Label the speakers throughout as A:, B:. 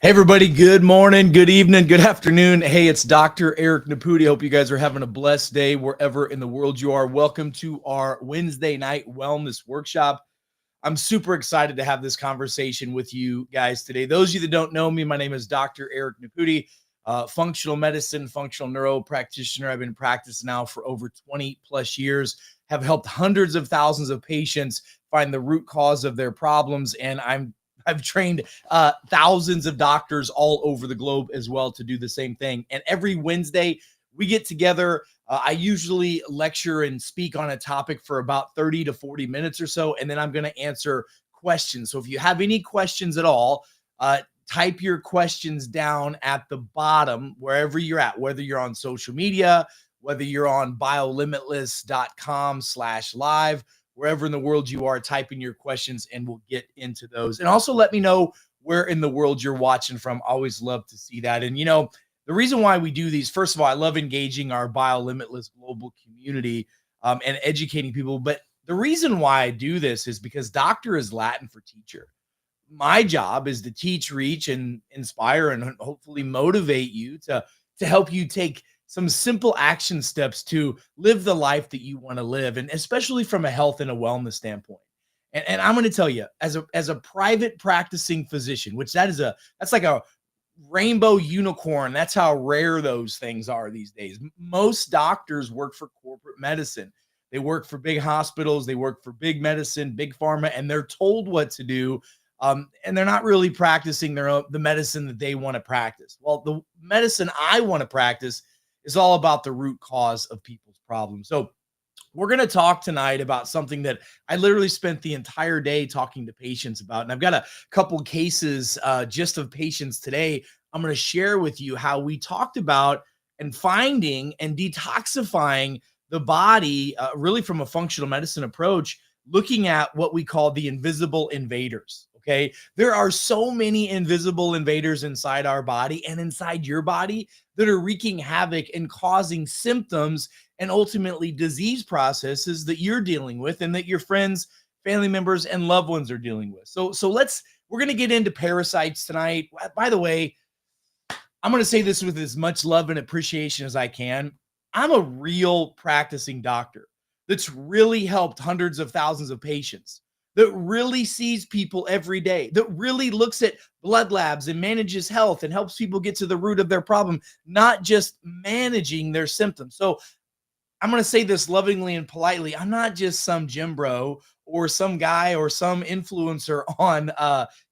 A: Hey everybody, good morning, good evening, good afternoon. Hey, it's Dr. Eric Naputi. Hope you guys are having a blessed day wherever in the world you are. Welcome to our Wednesday night wellness workshop. I'm super excited to have this conversation with you guys today. Those of you that don't know me, my name is Dr. Eric Naputi, functional medicine, functional neuro practitioner. I've been practicing now for over 20 plus years, have helped hundreds of thousands of patients find the root cause of their problems, and I've trained thousands of doctors all over the globe as well to do the same thing. And every Wednesday, we get together. I usually lecture and speak on a topic for about 30 to 40 minutes or so, and then I'm going to answer questions. So if you have any questions at all, type your questions down at the bottom wherever you're at, whether you're on social media, whether you're on biolimitless.com/live, wherever in the world you are, type in your questions and we'll get into those. And also let me know where in the world you're watching from. Always love to see that. And, the reason why we do these, first of all, I love engaging our BioLimitless global community and educating people. But the reason why I do this is because doctor is Latin for teacher. My job is to teach, reach, and inspire, and hopefully motivate you to help you take some simple action steps to live the life that you want to live, and especially from a health and a wellness standpoint. And I'm going to tell you, as a private practicing physician, which that's like a rainbow unicorn. That's how rare those things are these days. Most doctors work for corporate medicine. They work for big hospitals. They work for big medicine, big pharma, and they're told what to do. And they're not really practicing the medicine that they want to practice. Well, the medicine I want to practice is all about the root cause of people's problems. So we're going to talk tonight about something that I literally spent the entire day talking to patients about. And I've got a couple cases just of patients today. I'm going to share with you how we talked about and finding and detoxifying the body really from a functional medicine approach, looking at what we call the invisible invaders. Okay. There are so many invisible invaders inside our body and inside your body that are wreaking havoc and causing symptoms and ultimately disease processes that you're dealing with and that your friends, family members, and loved ones are dealing with. So we're going to get into parasites tonight. By the way, I'm going to say this with as much love and appreciation as I can. I'm a real practicing doctor that's really helped hundreds of thousands of patients, that really sees people every day, that really looks at blood labs and manages health and helps people get to the root of their problem, not just managing their symptoms. So I'm going to say this lovingly and politely. I'm not just some gym bro or some guy or some influencer on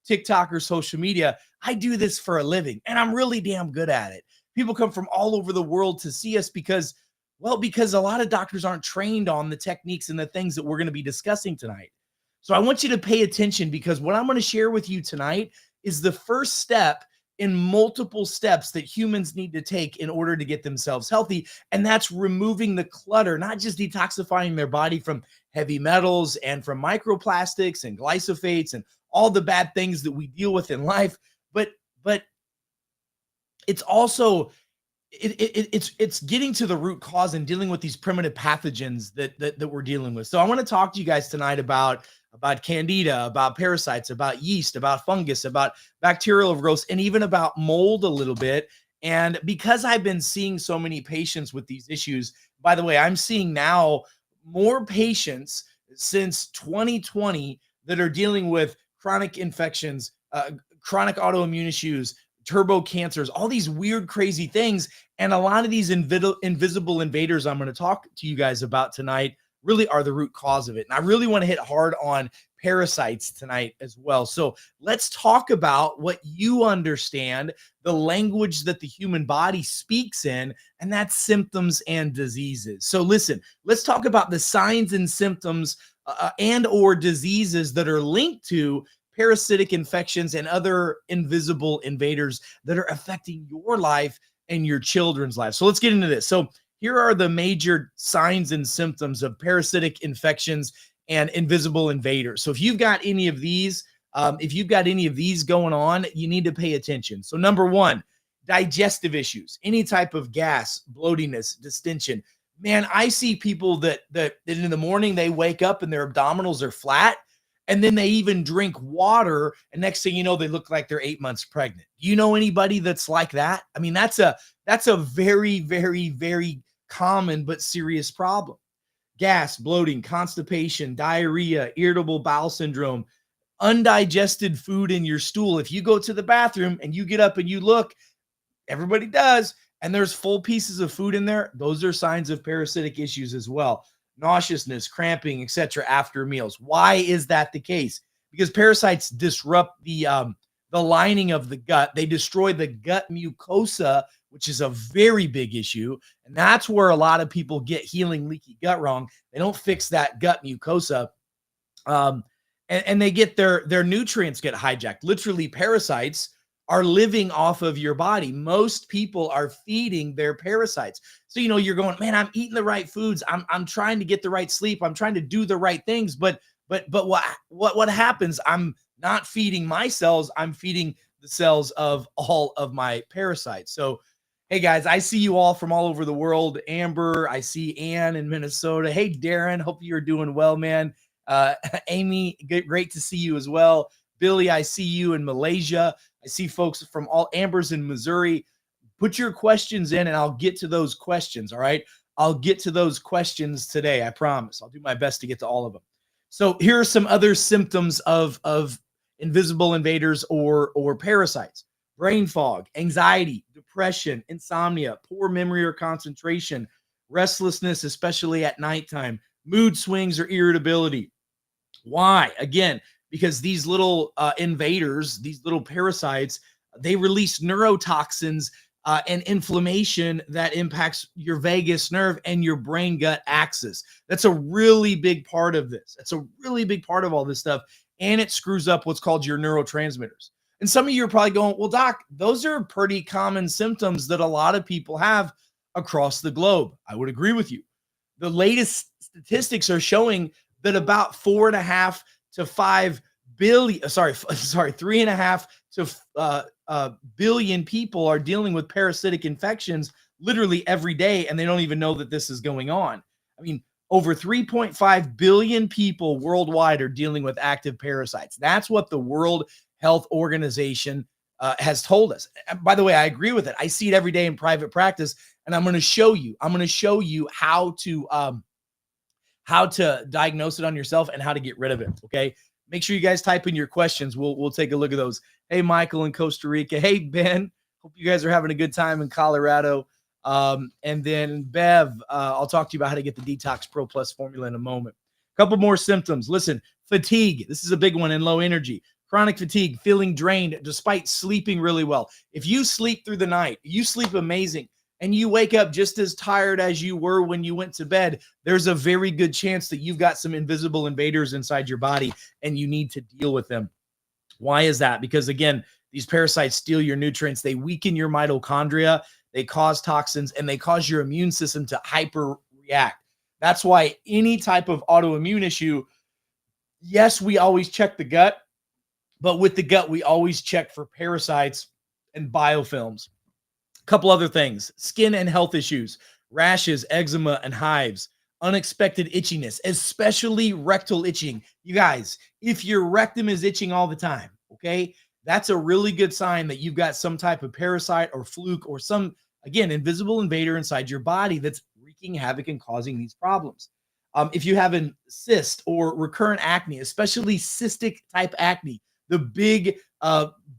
A: TikTok or social media. I do this for a living, and I'm really damn good at it. People come from all over the world to see us because a lot of doctors aren't trained on the techniques and the things that we're going to be discussing tonight. So I want you to pay attention, because what I'm going to share with you tonight is the first step in multiple steps that humans need to take in order to get themselves healthy. And that's removing the clutter, not just detoxifying their body from heavy metals and from microplastics and glyphosates and all the bad things that we deal with in life, but it's also it's getting to the root cause and dealing with these primitive pathogens that we're dealing with. So I want to talk to you guys tonight about candida, about parasites, about yeast, about fungus, about bacterial overgrowth, and even about mold a little bit. And because I've been seeing so many patients with these issues, by the way, I'm seeing now more patients since 2020 that are dealing with chronic infections, chronic autoimmune issues, turbo cancers, all these weird, crazy things. And a lot of these invisible invaders I'm going to talk to you guys about tonight really are the root cause of it. And I really want to hit hard on parasites tonight as well. So let's talk about what you understand, the language that the human body speaks in, and that's symptoms and diseases. So listen, let's talk about the signs and symptoms and or diseases that are linked to parasitic infections and other invisible invaders that are affecting your life and your children's life. So let's get into this. So here are the major signs and symptoms of parasitic infections and invisible invaders. So if you've got any of these, going on, you need to pay attention. So number one, digestive issues, any type of gas, bloatiness, distension. Man, I see people that in the morning they wake up and their abdominals are flat, And then they even drink water, and next thing you know, they look like they're 8 months pregnant. Do you know anybody that's like that? I mean, that's a very, very, very common but serious problem. Gas, bloating, constipation, diarrhea, irritable bowel syndrome, undigested food in your stool. If you go to the bathroom and you get up and you look, everybody does, and there's full pieces of food in there, those are signs of parasitic issues as well. Nauseousness, cramping, etc. after meals. Why is that the case? Because parasites disrupt the lining of the gut. They destroy the gut mucosa, which is a very big issue, and that's where a lot of people get healing leaky gut wrong. They don't fix that gut mucosa, and they get their nutrients get hijacked. Literally, parasites are living off of your body. Most people are feeding their parasites. So, you're going, man, I'm eating the right foods. I'm trying to get the right sleep. I'm trying to do the right things. But what happens? I'm not feeding my cells. I'm feeding the cells of all of my parasites. So, hey guys, I see you all from all over the world. Amber, I see Ann in Minnesota. Hey, Darren, hope you're doing well, man. Amy, great to see you as well. Billy, I see you in Malaysia. I see folks from all Amber's in Missouri. Put your questions in and I'll get to those questions. All right. I'll get to those questions today. I promise. I'll do my best to get to all of them. So here are some other symptoms of invisible invaders or parasites: brain fog, anxiety, depression, insomnia, poor memory or concentration, restlessness, especially at nighttime, mood swings or irritability. Why? Again, because these little invaders, these little parasites, they release neurotoxins and inflammation that impacts your vagus nerve and your brain gut axis. That's a really big part of this. That's a really big part of all this stuff. And it screws up what's called your neurotransmitters. And some of you are probably going, well, doc, those are pretty common symptoms that a lot of people have across the globe. I would agree with you. The latest statistics are showing that about 4.5 to 5 billion, sorry, 3.5 to billion people are dealing with parasitic infections literally every day, and they don't even know that this is going on. I mean, over 3.5 billion people worldwide are dealing with active parasites. That's what the World Health Organization has told us. And by the way, I agree with it. I see it every day in private practice, and I'm going to show you. I'm going to show you how to diagnose it on yourself and how to get rid of it. Okay. Make sure you guys type in your questions. We'll take a look at those. Hey, Michael in Costa Rica. Hey, Ben. Hope you guys are having a good time in Colorado. And then Bev, I'll talk to you about how to get the Detox Pro Plus formula in a moment. A couple more symptoms. Listen, fatigue. This is a big one, and low energy. Chronic fatigue, feeling drained despite sleeping really well. If you sleep through the night, you sleep amazing, and you wake up just as tired as you were when you went to bed, there's a very good chance that you've got some invisible invaders inside your body and you need to deal with them. Why is that? Because again, these parasites steal your nutrients. They weaken your mitochondria. They cause toxins and they cause your immune system to hyper react. That's why any type of autoimmune issue, yes, we always check the gut, but with the gut, we always check for parasites and biofilms. Couple other things: skin and health issues, rashes, eczema, and hives, unexpected itchiness, especially rectal itching. You guys, if your rectum is itching all the time, okay, that's a really good sign that you've got some type of parasite or fluke or some, again, invisible invader inside your body that's wreaking havoc and causing these problems. If you have a cyst or recurrent acne, especially cystic type acne, the big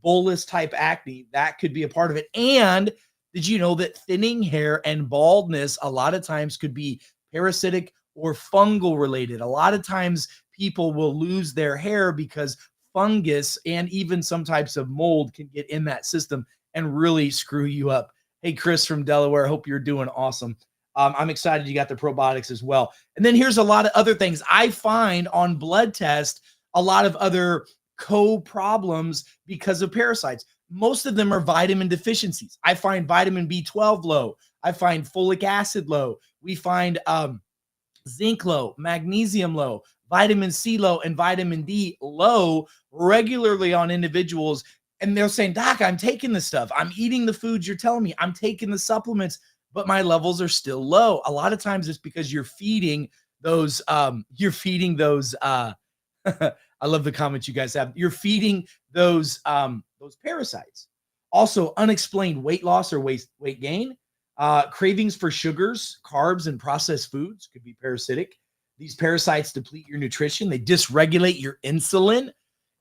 A: bolus type acne, that could be a part of it. And did you know that thinning hair and baldness a lot of times could be parasitic or fungal related? A lot of times people will lose their hair because fungus and even some types of mold can get in that system and really screw you up. Hey, Chris from Delaware, hope you're doing awesome. I'm excited you got the probiotics as well. And then here's a lot of other things. I find on blood test a lot of other co-problems because of parasites. Most of them are vitamin deficiencies. I find vitamin B12 low. I find folic acid low. We find zinc low, magnesium low, vitamin C low, and vitamin D low regularly on individuals. And they're saying, doc, I'm taking this stuff. I'm eating the foods you're telling me. I'm taking the supplements, but my levels are still low. A lot of times it's because you're feeding those I love the comments you guys have. You're feeding those parasites. Also, unexplained weight loss or weight gain, cravings for sugars, carbs, and processed foods could be parasitic. These parasites deplete your nutrition. They dysregulate your insulin.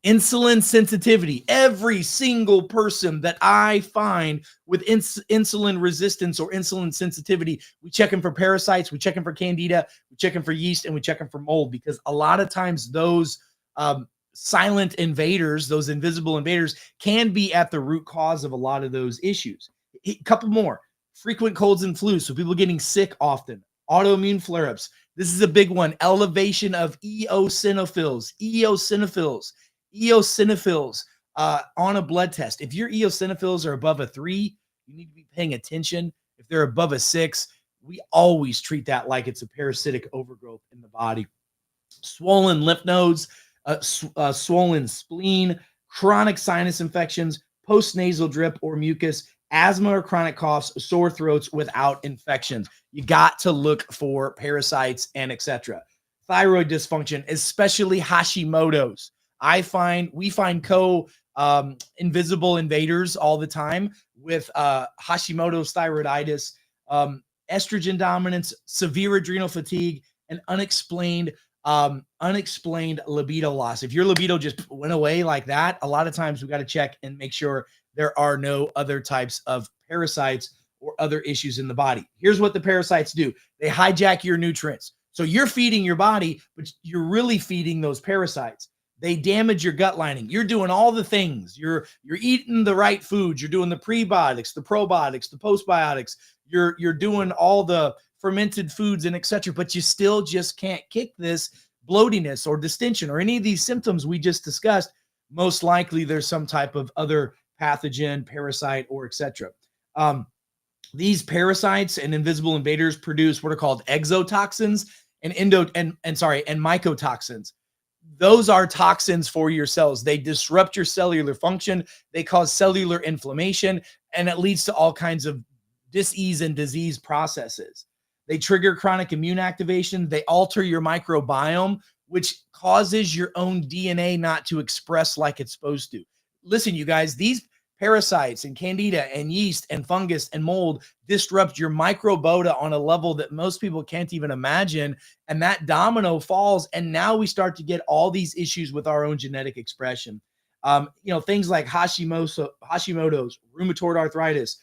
A: Insulin sensitivity. Every single person that I find with insulin resistance or insulin sensitivity, we check them for parasites, we check them for candida, we check them for yeast, and we check them for mold, because a lot of times those silent invaders, those invisible invaders, can be at the root cause of a lot of those issues. A couple more: frequent colds and flus, so people getting sick often, autoimmune flare-ups. This is a big one: elevation of eosinophils on a blood test. If your eosinophils are above a 3, you need to be paying attention. If they're above a 6, we always treat that like it's a parasitic overgrowth in the body. Swollen lymph nodes, swollen spleen, chronic sinus infections, postnasal drip or mucus, asthma or chronic coughs, sore throats without infections. You got to look for parasites and etc. Thyroid dysfunction, especially Hashimoto's. We find invisible invaders all the time with Hashimoto's thyroiditis, estrogen dominance, severe adrenal fatigue, and unexplained libido loss. If your libido just went away like that, a lot of times we got to check and make sure there are no other types of parasites or other issues in the body. Here's what the parasites do: they hijack your nutrients. So you're feeding your body, but you're really feeding those parasites. They damage your gut lining. You're doing all the things. You're eating the right foods. You're doing the prebiotics, the probiotics, the postbiotics. You're doing all the fermented foods and etc. But you still just can't kick this bloatiness or distension or any of these symptoms we just discussed. Most likely there's some type of other pathogen, parasite, or etc. These parasites and invisible invaders produce what are called exotoxins and mycotoxins. Those are toxins for your cells. They disrupt your cellular function. They cause cellular inflammation, and it leads to all kinds of dis-ease and disease processes. They trigger chronic immune activation. They alter your microbiome, which causes your own DNA not to express like it's supposed to. Listen, you guys, these parasites and candida and yeast and fungus and mold disrupt your microbiota on a level that most people can't even imagine. And that domino falls. And now we start to get all these issues with our own genetic expression. Things like Hashimoto's, rheumatoid arthritis,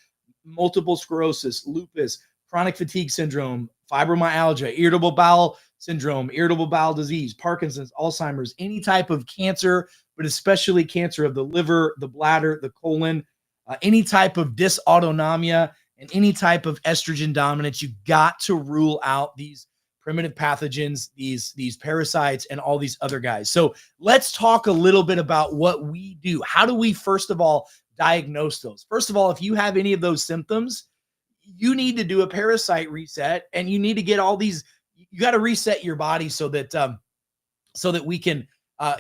A: multiple sclerosis, lupus, chronic fatigue syndrome, fibromyalgia, irritable bowel syndrome, irritable bowel disease, Parkinson's, Alzheimer's, any type of cancer, but especially cancer of the liver, the bladder, the colon, any type of dysautonomia, and any type of estrogen dominance. You got to rule out these primitive pathogens, these parasites, and all these other guys. So let's talk a little bit about what we do. How do we, first of all, diagnose those? First of all, if you have any of those symptoms, you need to do a parasite reset, and you need to get all these. You got to reset your body so that we can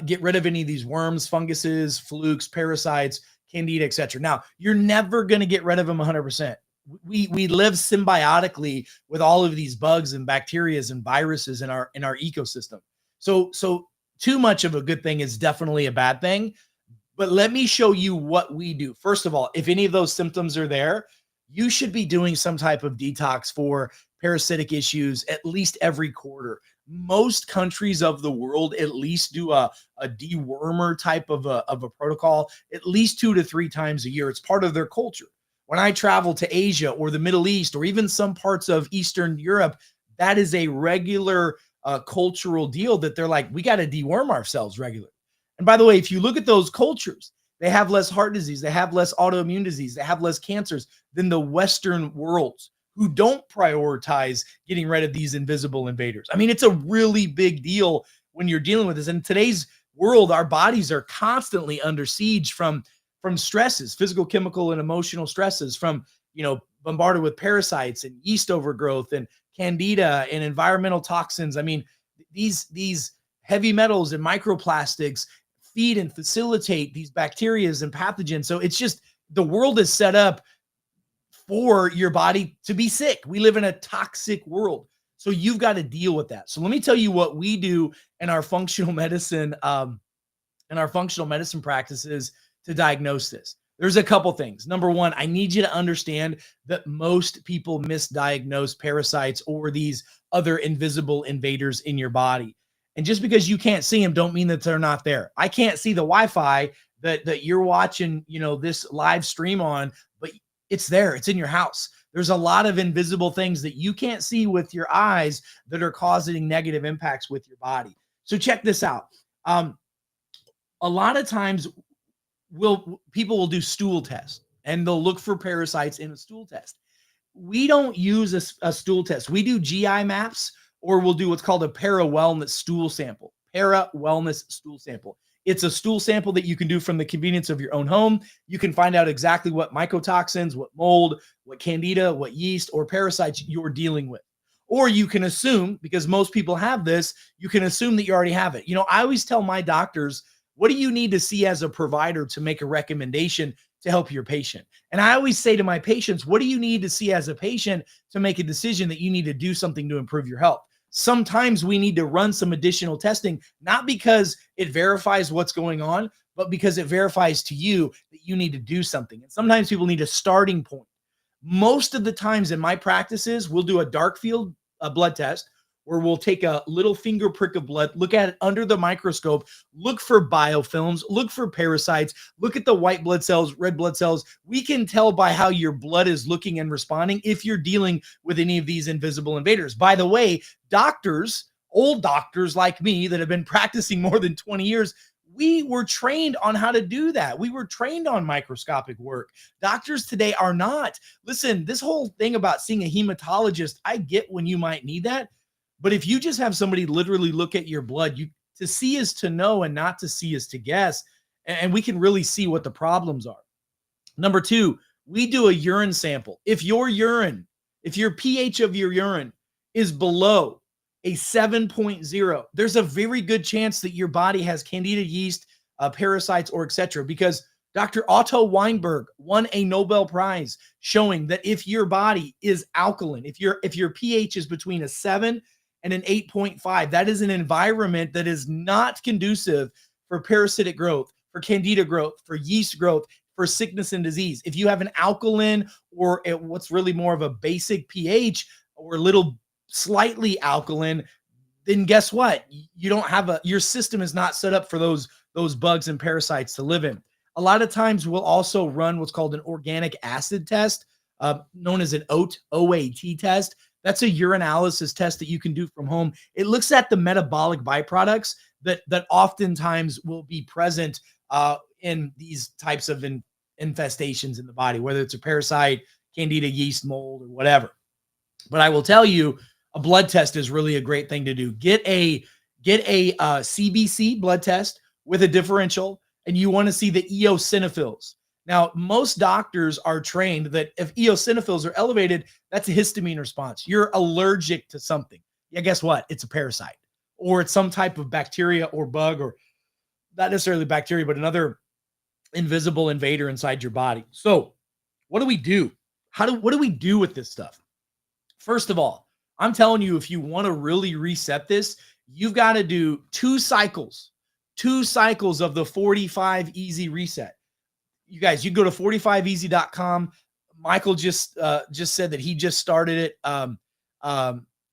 A: get rid of any of these worms, funguses, flukes, parasites, candida, etc. Now, you're never going to get rid of them 100%. We live symbiotically with all of these bugs and bacteria and viruses in our ecosystem. So too much of a good thing is definitely a bad thing. But let me show you what we do. First of all, if any of those symptoms are there, you should be doing some type of detox for parasitic issues at least every quarter. Most countries of the world at least do a dewormer type of a protocol at least 2 to 3 times a year. It's part of their culture. When I travel to Asia or the Middle East or even some parts of Eastern Europe, that is a regular cultural deal that they're like, we got to deworm ourselves regularly. And by the way, if you look at those cultures, they have less heart disease, they have less autoimmune disease, they have less cancers than the Western worlds, who don't prioritize getting rid of these invisible invaders. I mean, it's a really big deal when you're dealing with this. In today's world, our bodies are constantly under siege from stresses, physical, chemical, and emotional stresses, from, bombarded with parasites and yeast overgrowth and candida and environmental toxins. I mean, these heavy metals and microplastics feed and facilitate these bacteria and pathogens. So it's just, the world is set up for your body to be sick. We live in a toxic world. So you've got to deal with that. So let me tell you what we do in our functional medicine, practices to diagnose this. There's a couple things. Number one, I need you to understand that most people misdiagnose parasites or these other invisible invaders in your body. And just because you can't see them, don't mean that they're not there. I can't see the Wi-Fi that you're watching, this live stream on, but it's there. It's in your house. There's a lot of invisible things that you can't see with your eyes that are causing negative impacts with your body. So check this out. A lot of times people will do stool tests and they'll look for parasites in a stool test. We don't use a stool test. We do GI maps, or we'll do what's called a para-wellness stool sample. Para-wellness stool sample. It's a stool sample that you can do from the convenience of your own home. You can find out exactly what mycotoxins, what mold, what candida, what yeast, or parasites you're dealing with. Or you can assume, because most people have this, you can assume that you already have it. I always tell my doctors, what do you need to see as a provider to make a recommendation to help your patient? And I always say to my patients, what do you need to see as a patient to make a decision that you need to do something to improve your health? Sometimes we need to run some additional testing, not because it verifies what's going on, but because it verifies to you that you need to do something. And sometimes people need a starting point. Most of the times in my practices, we'll do a dark field blood test, where we'll take a little finger prick of blood, look at it under the microscope, look for biofilms, look for parasites, look at the white blood cells, red blood cells. We can tell by how your blood is looking and responding if you're dealing with any of these invisible invaders. By the way, doctors, old doctors like me that have been practicing more than 20 years, we were trained on how to do that. We were trained on microscopic work. Doctors today are not. Listen, this whole thing about seeing a hematologist, I get when you might need that. But if you just have somebody literally look at your blood, to see is to know and not to see is to guess. And we can really see what the problems are. Number two, we do a urine sample. If your pH of your urine is below a 7.0, there's a very good chance that your body has candida yeast, parasites, or etc. Because Dr. Otto Weinberg won a Nobel Prize showing that if your body is alkaline, if your pH is between a 7 and an 8.5, that is an environment that is not conducive for parasitic growth, for candida growth, for yeast growth, for sickness and disease. If you have an alkaline or what's really more of a basic pH or a little slightly alkaline, then guess what? You don't have your system is not set up for those bugs and parasites to live in. A lot of times we'll also run what's called an organic acid test, known as an OAT test. That's a urinalysis test that you can do from home. It looks at the metabolic byproducts that oftentimes will be present in these types of infestations in the body, whether it's a parasite, candida, yeast, mold, or whatever. But I will tell you, a blood test is really a great thing to do. Get a CBC blood test with a differential, and you want to see the eosinophils. Now, most doctors are trained that if eosinophils are elevated, that's a histamine response. You're allergic to something. Yeah, guess what? It's a parasite, or it's some type of bacteria or bug, or not necessarily bacteria, but another invisible invader inside your body. So what do we do? What do we do with this stuff? First of all, I'm telling you, if you want to really reset this, you've got to do two cycles of the 45 Easy Reset. You guys, you go to 45easy.com. Michael just said that he just started it.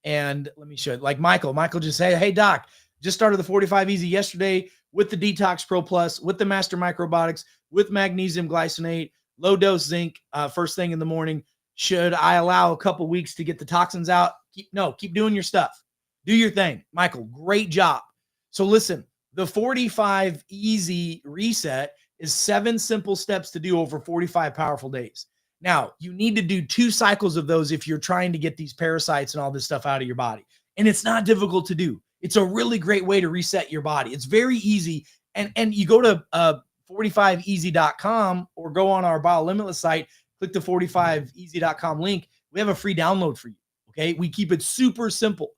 A: And let me show you. Like Michael just said, hey, doc, just started the 45 Easy yesterday with the Detox Pro Plus, with the Master Microbiotics, with magnesium glycinate, low dose zinc, first thing in the morning. Should I allow a couple weeks to get the toxins out? Keep doing your stuff. Do your thing. Michael, great job. So listen, the 45 Easy Reset is 7 simple steps to do over 45 powerful days. Now, you need to do 2 cycles of those if you're trying to get these parasites and all this stuff out of your body. And it's not difficult to do. It's a really great way to reset your body. It's very easy. And you go to 45easy.com or go on our BioLimitless site, click the 45easy.com link. We have a free download for you. Okay. We keep it super simple.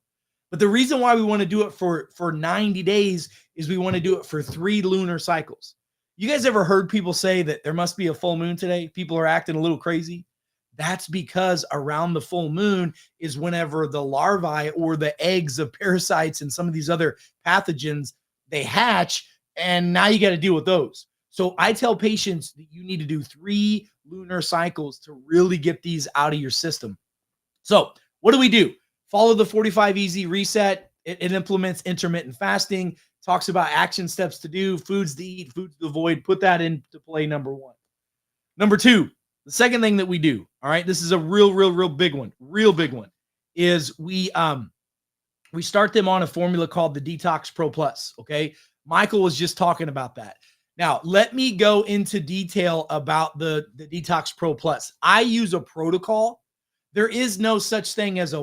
A: But the reason why we want to do it for 90 days is we want to do it for 3 lunar cycles. You guys ever heard people say that there must be a full moon today? People are acting a little crazy. That's because around the full moon is whenever the larvae or the eggs of parasites and some of these other pathogens, they hatch, and now you got to deal with those. So I tell patients that you need to do 3 lunar cycles to really get these out of your system. So what do we do? Follow the 45 easy reset. It implements intermittent fasting, talks about action steps to do, foods to eat, foods to avoid. Put that into play, number 1. Number 2, the second thing that we do, all right, this is a real big one, is we start them on a formula called the Detox Pro Plus, okay? Michael was just talking about that. Now, let me go into detail about the Detox Pro Plus. I use a protocol. There is no such thing as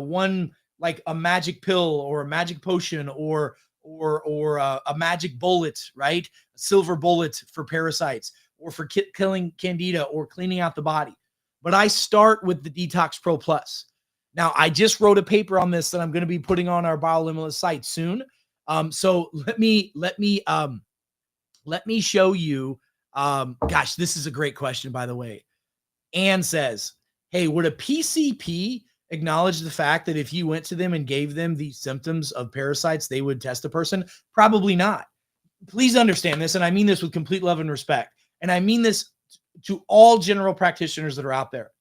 A: like a magic pill or a magic potion or a magic bullet, right? A silver bullet for parasites or for killing candida or cleaning out the body. But I start with the Detox Pro Plus. Now, I just wrote a paper on this that I'm going to be putting on our Biolimitless site soon. So let me show you. Gosh, this is a great question, by the way. Anne says, hey, would a PCP acknowledge the fact that if you went to them and gave them these symptoms of parasites, they would test a person? Probably not. Please understand this, and I mean this with complete love and respect. And I mean this to all general practitioners that are out there.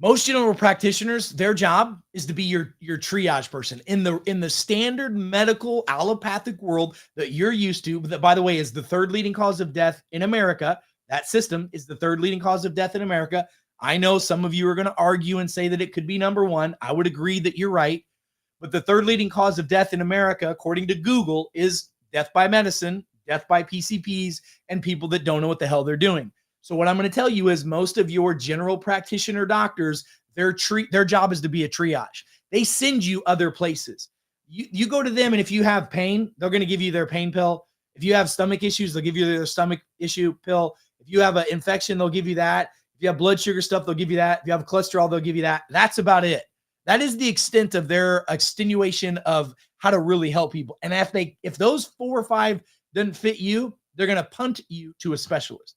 A: Most general practitioners, their job is to be your triage person in the standard medical allopathic world that you're used to. That, by the way, is the 3rd leading cause of death in America. That system is the 3rd leading cause of death in America. I know some of you are going to argue and say that it could be number 1. I would agree that you're right. But the 3rd leading cause of death in America, according to Google, is death by medicine, death by PCPs, and people that don't know what the hell they're doing. So what I'm going to tell you is most of your general practitioner doctors, their job is to be a triage. They send you other places. You go to them, and if you have pain, they're going to give you their pain pill. If you have stomach issues, they'll give you their stomach issue pill. If you have an infection, they'll give you that. If you have blood sugar stuff, they'll give you that. If you have cholesterol, they'll give you that. That's about it. That is the extent of their extenuation of how to really help people. And if those 4 or 5 doesn't fit you, they're going to punt you to a specialist.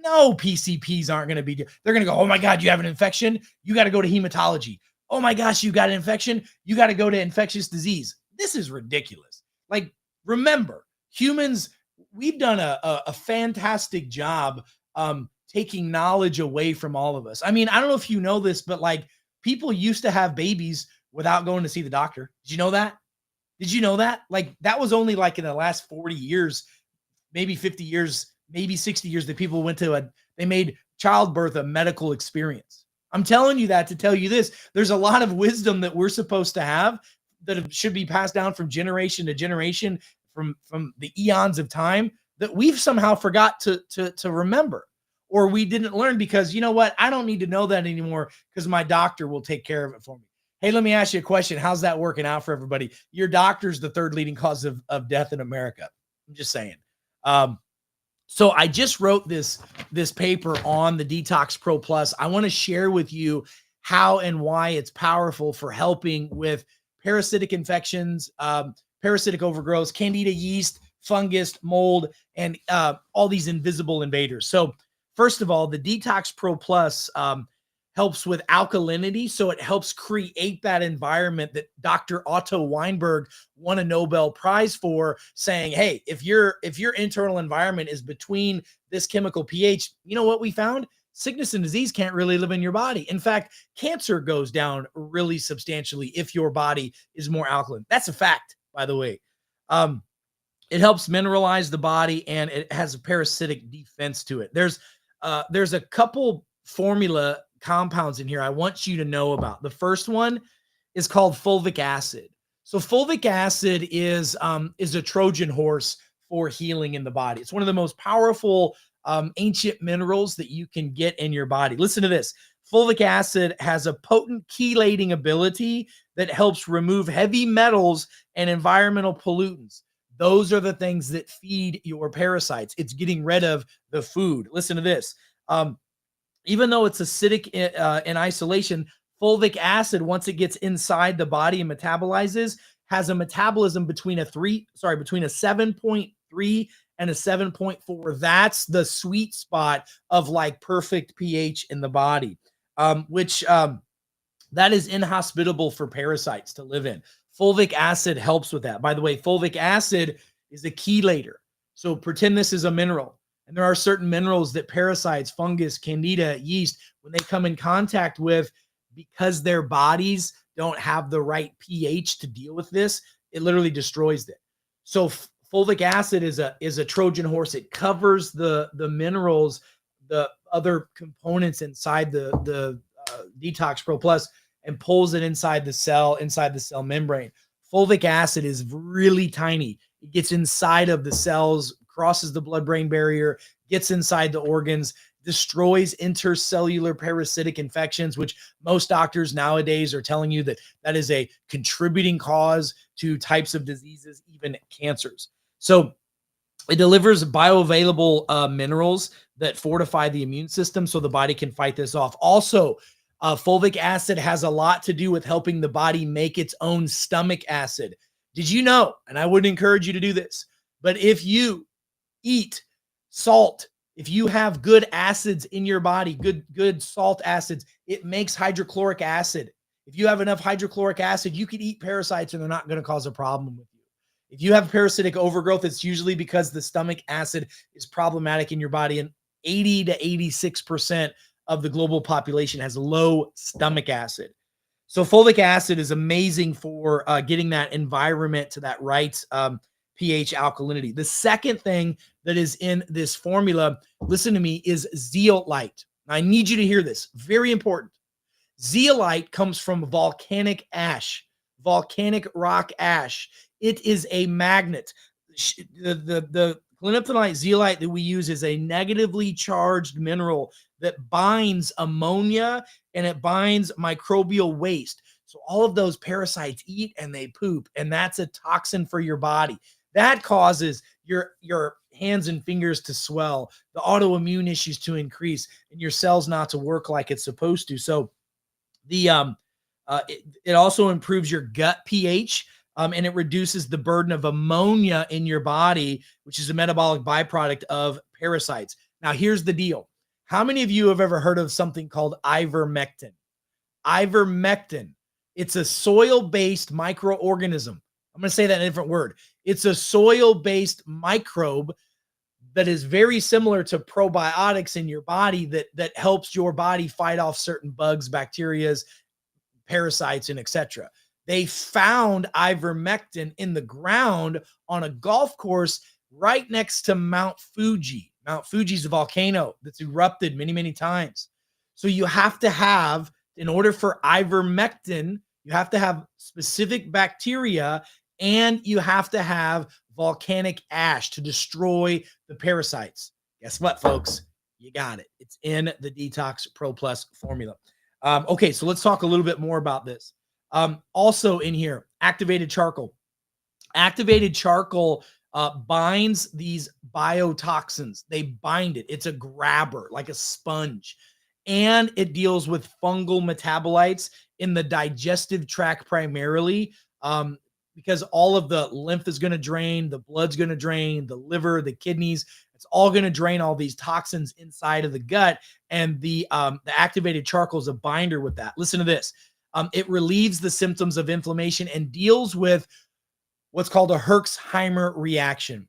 A: No, PCPs aren't going to be. They're going to go, oh my God, you have an infection? You got to go to hematology. Oh my gosh, you got an infection? You got to go to infectious disease. This is ridiculous. Like, remember, humans, we've done a fantastic job taking knowledge away from all of us. I mean, I don't know if you know this, but like people used to have babies without going to see the doctor. Did you know that? Did you know that? Like that was only like in the last 40 years, maybe 50 years, maybe 60 years that people went to they made childbirth a medical experience. I'm telling you that to tell you this. There's a lot of wisdom that we're supposed to have that should be passed down from generation to generation from the eons of time that we've somehow forgot to remember, or we didn't learn because, you know what? I don't need to know that anymore because my doctor will take care of it for me. Hey, let me ask you a question. How's that working out for everybody? Your doctor's the 3rd leading cause of death in America. I'm just saying. So I just wrote this paper on the Detox Pro Plus. I want to share with you how and why it's powerful for helping with parasitic infections, parasitic overgrowths, candida yeast, fungus, mold, and all these invisible invaders. So first of all, the Detox Pro Plus helps with alkalinity. So it helps create that environment that Dr. Otto Weinberg won a Nobel Prize for, saying, hey, if your internal environment is between this chemical pH, you know what we found? Sickness and disease can't really live in your body. In fact, cancer goes down really substantially if your body is more alkaline. That's a fact, by the way. It helps mineralize the body, and it has a parasitic defense to it. There's a couple formula compounds in here I want you to know about. The first one is called fulvic acid. So fulvic acid is a Trojan horse for healing in the body. It's one of the most powerful ancient minerals that you can get in your body. Listen to this. Fulvic acid has a potent chelating ability that helps remove heavy metals and environmental pollutants. Those are the things that feed your parasites. It's getting rid of the food. Listen to this. Even though it's acidic in isolation, fulvic acid, once it gets inside the body and metabolizes, has a metabolism between a 7.3 and a 7.4. That's the sweet spot of like perfect pH in the body, which that is inhospitable for parasites to live in. Fulvic acid helps with that. By the way, fulvic acid is a chelator. So pretend this is a mineral. And there are certain minerals that parasites, fungus, candida, yeast, when they come in contact with, because their bodies don't have the right pH to deal with this, it literally destroys it. So fulvic acid is a Trojan horse. It covers the minerals, the other components inside the Detox Pro Plus, and pulls it inside the cell membrane. Fulvic acid is really tiny. It gets inside of the cells, crosses the blood-brain barrier, gets inside the organs, destroys intercellular parasitic infections, which most doctors nowadays are telling you that that is a contributing cause to types of diseases, even cancers. So it delivers bioavailable minerals that fortify the immune system so the body can fight this off. Also, fulvic acid has a lot to do with helping the body make its own stomach acid. Did you know, and I would encourage you to do this, but if you eat salt, if you have good acids in your body, good salt acids, it makes hydrochloric acid. If you have enough hydrochloric acid, you can eat parasites and they're not going to cause a problem with you. If you have parasitic overgrowth, it's usually because the stomach acid is problematic in your body, and 80 to 86% of the global population has low stomach acid. So fulvic acid is amazing for getting that environment to that right pH alkalinity. The second thing that is in this formula, listen to me, is zeolite. Now, I need you to hear this. Very important. Zeolite comes from volcanic ash, volcanic rock ash. It is a magnet. The clinophenolate zeolite that we use is a negatively charged mineral that binds ammonia and it binds microbial waste. So all of those parasites eat and they poop, and that's a toxin for your body. That causes your hands and fingers to swell, the autoimmune issues to increase, and your cells not to work like it's supposed to. So it also improves your gut pH, and it reduces the burden of ammonia in your body, which is a metabolic byproduct of parasites. Now, here's the deal. How many of you have ever heard of something called ivermectin? Ivermectin. It's a soil-based microorganism. I'm going to say that in a different word. It's a soil-based microbe that is very similar to probiotics in your body that helps your body fight off certain bugs, bacterias, parasites, and etc. They found ivermectin in the ground on a golf course right next to Mount Fuji. Mount Fuji is a volcano that's erupted many, many times. So you have to have, in order for ivermectin, you have to have specific bacteria and you have to have volcanic ash to destroy the parasites. Guess what, folks? You got it. It's in the Detox Pro Plus formula. Okay, so let's talk a little bit more about this. Also in here, activated charcoal. Activated charcoal binds these biotoxins. They bind it. It's a grabber, like a sponge. And it deals with fungal metabolites in the digestive tract primarily, because all of the lymph is going to drain, the blood's going to drain, the liver, the kidneys. It's all going to drain all these toxins inside of the gut. And the activated charcoal is a binder with that. Listen to this. It relieves the symptoms of inflammation and deals with what's called a Herxheimer reaction.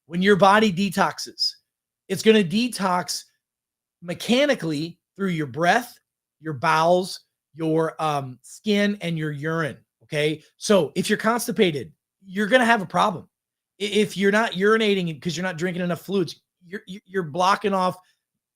A: When your body detoxes, it's going to detox mechanically through your breath, your bowels, your skin, and your urine. Okay. So if you're constipated, you're going to have a problem. If you're not urinating because you're not drinking enough fluids, you're blocking off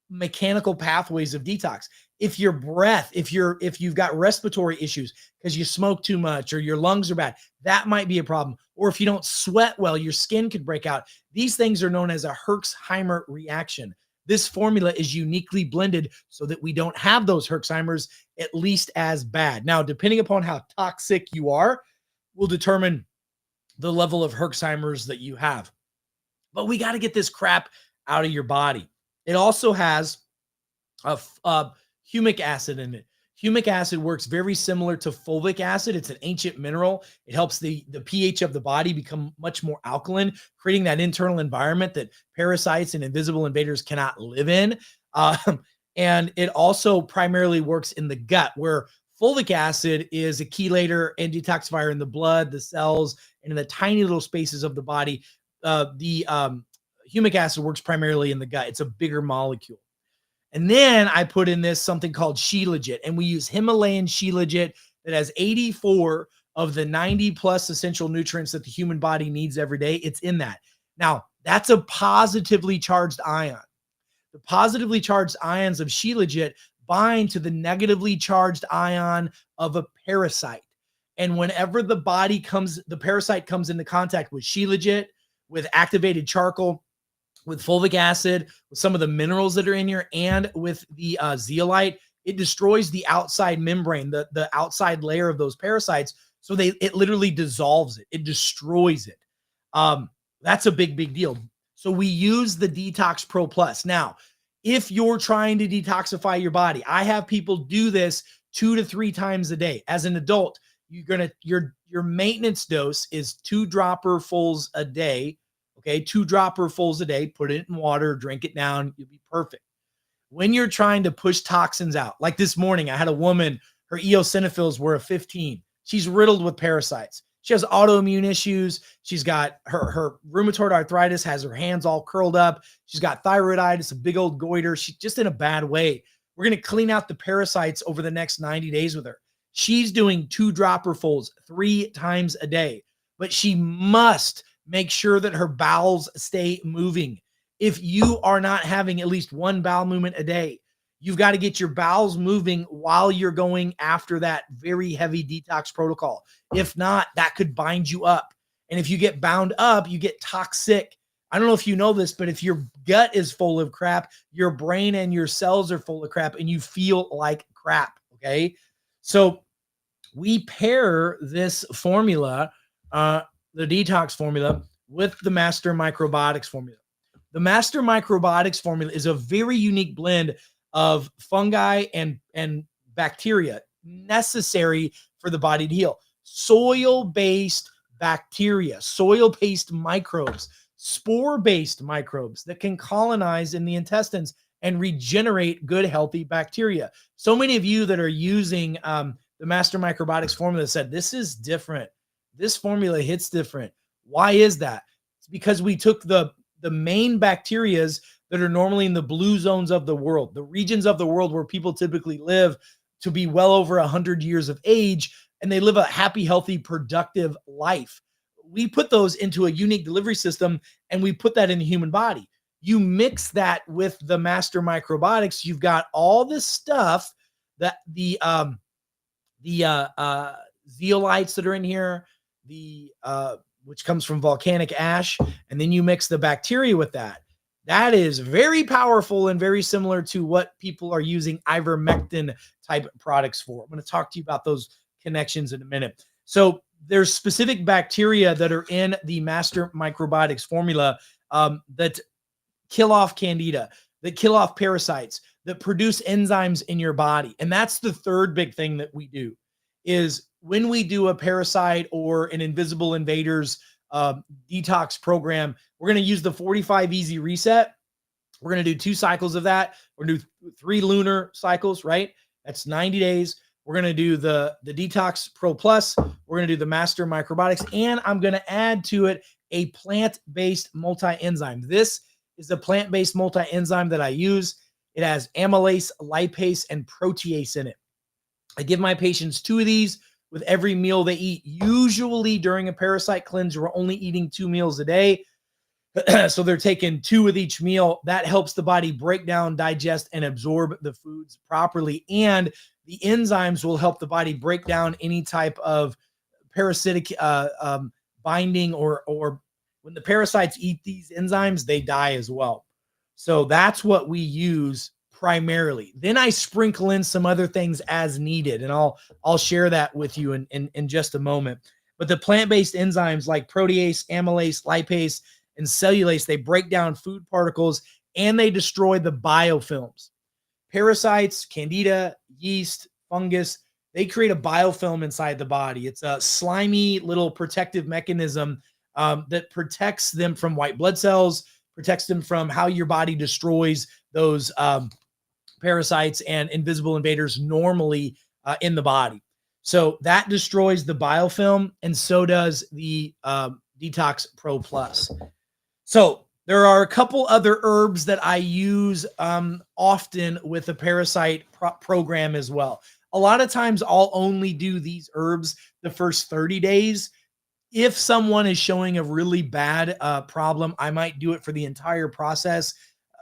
A: mechanical pathways of detox. If your breath, if you've got respiratory issues because you smoke too much or your lungs are bad, that might be a problem. Or if you don't sweat well, your skin could break out. These things are known as a Herxheimer reaction. This formula is uniquely blended so that we don't have those Herxheimers at least as bad. Now, depending upon how toxic you are, will determine the level of Herxheimers that you have. But we got to get this crap out of your body. It also has a humic acid in it. Humic acid works very similar to fulvic acid. It's an ancient mineral. It helps the pH of the body become much more alkaline, creating that internal environment that parasites and invisible invaders cannot live in. And it also primarily works in the gut, where fulvic acid is a chelator and detoxifier in the blood, the cells, and in the tiny little spaces of the body. The humic acid works primarily in the gut. It's a bigger molecule. And then I put in this something called Shilajit, and we use Himalayan Shilajit that has 84 of the 90 plus essential nutrients that the human body needs every day. It's in that. Now, that's a positively charged ion. The positively charged ions of Shilajit bind to the negatively charged ion of a parasite. And whenever the parasite comes into contact with Shilajit, with activated charcoal, with fulvic acid, with some of the minerals that are in here, and with the zeolite, it destroys the outside membrane, the outside layer of those parasites. So it literally dissolves it. It destroys it. That's a big deal. So we use the Detox Pro Plus. Now, if you're trying to detoxify your body, I have people do this 2 to 3 times a day. As an adult, your maintenance dose is 2 dropperfuls a day. Okay, 2 dropperfuls a day. Put it in water, drink it down. You'll be perfect. When you're trying to push toxins out, like this morning, I had a woman, her eosinophils were a 15. She's riddled with parasites. She has autoimmune issues. She's got her rheumatoid arthritis, has her hands all curled up. She's got thyroiditis, a big old goiter. She's just in a bad way. We're going to clean out the parasites over the next 90 days with her. She's doing 2 dropperfuls 3 times a day, but she must make sure that her bowels stay moving. If you are not having at least 1 bowel movement a day, you've got to get your bowels moving while you're going after that very heavy detox protocol. If not, that could bind you up. And if you get bound up, you get toxic. I don't know if you know this, but if your gut is full of crap, your brain and your cells are full of crap and you feel like crap. Okay. So we pair this formula, the detox formula, with the Master Microbiotics formula. The Master Microbiotics formula is a very unique blend of fungi and bacteria necessary for the body to heal. Soil-based bacteria, soil-based microbes, spore-based microbes that can colonize in the intestines and regenerate good, healthy bacteria. So many of you that are using the Master Microbiotics formula said, this is different. This formula hits different. Why is that? It's because we took the main bacterias that are normally in the blue zones of the world, the regions of the world where people typically live to be well over 100 years of age, and they live a happy, healthy, productive life. We put those into a unique delivery system, and we put that in the human body. You mix that with the Master Microbiotics, you've got all this stuff that the zeolites that are in here, which comes from volcanic ash, and then you mix the bacteria with that. That is very powerful and very similar to what people are using ivermectin type products for. I'm going to talk to you about those connections in a minute. So there's specific bacteria that are in the Master Microbiotics formula that kill off candida, that kill off parasites, that produce enzymes in your body. And that's the third big thing that we do is when we do a parasite or an invisible invaders detox program, we're going to use the 45 easy reset. We're going to do 2 cycles of that. We're going to do 3 lunar cycles, right? That's 90 days. We're going to do the Detox Pro Plus. We're going to do the Master Microbiotics, and I'm going to add to it a plant-based multi-enzyme. This is a plant-based multi-enzyme that I use. It has amylase, lipase, and protease in it. I give my patients 2 of these with every meal they eat. Usually during a parasite cleanse, we're only eating 2 meals a day. So they're taking 2 with each meal. That helps the body break down, digest, and absorb the foods properly. And the enzymes will help the body break down any type of parasitic binding, or when the parasites eat these enzymes, they die as well. So that's what we use primarily. Then I sprinkle in some other things as needed, and I'll share that with you in just a moment. But the plant-based enzymes like protease, amylase, lipase, and cellulase, they break down food particles and they destroy the biofilms. Parasites, candida, yeast, fungus, they create a biofilm inside the body. It's a slimy little protective mechanism that protects them from white blood cells, protects them from how your body destroys those parasites and invisible invaders normally in the body. So that destroys the biofilm, and so does the Detox Pro Plus. So there are a couple other herbs that I use often with a parasite program as well. A lot of times I'll only do these herbs the first 30 days. If someone is showing a really bad problem, I might do it for the entire process,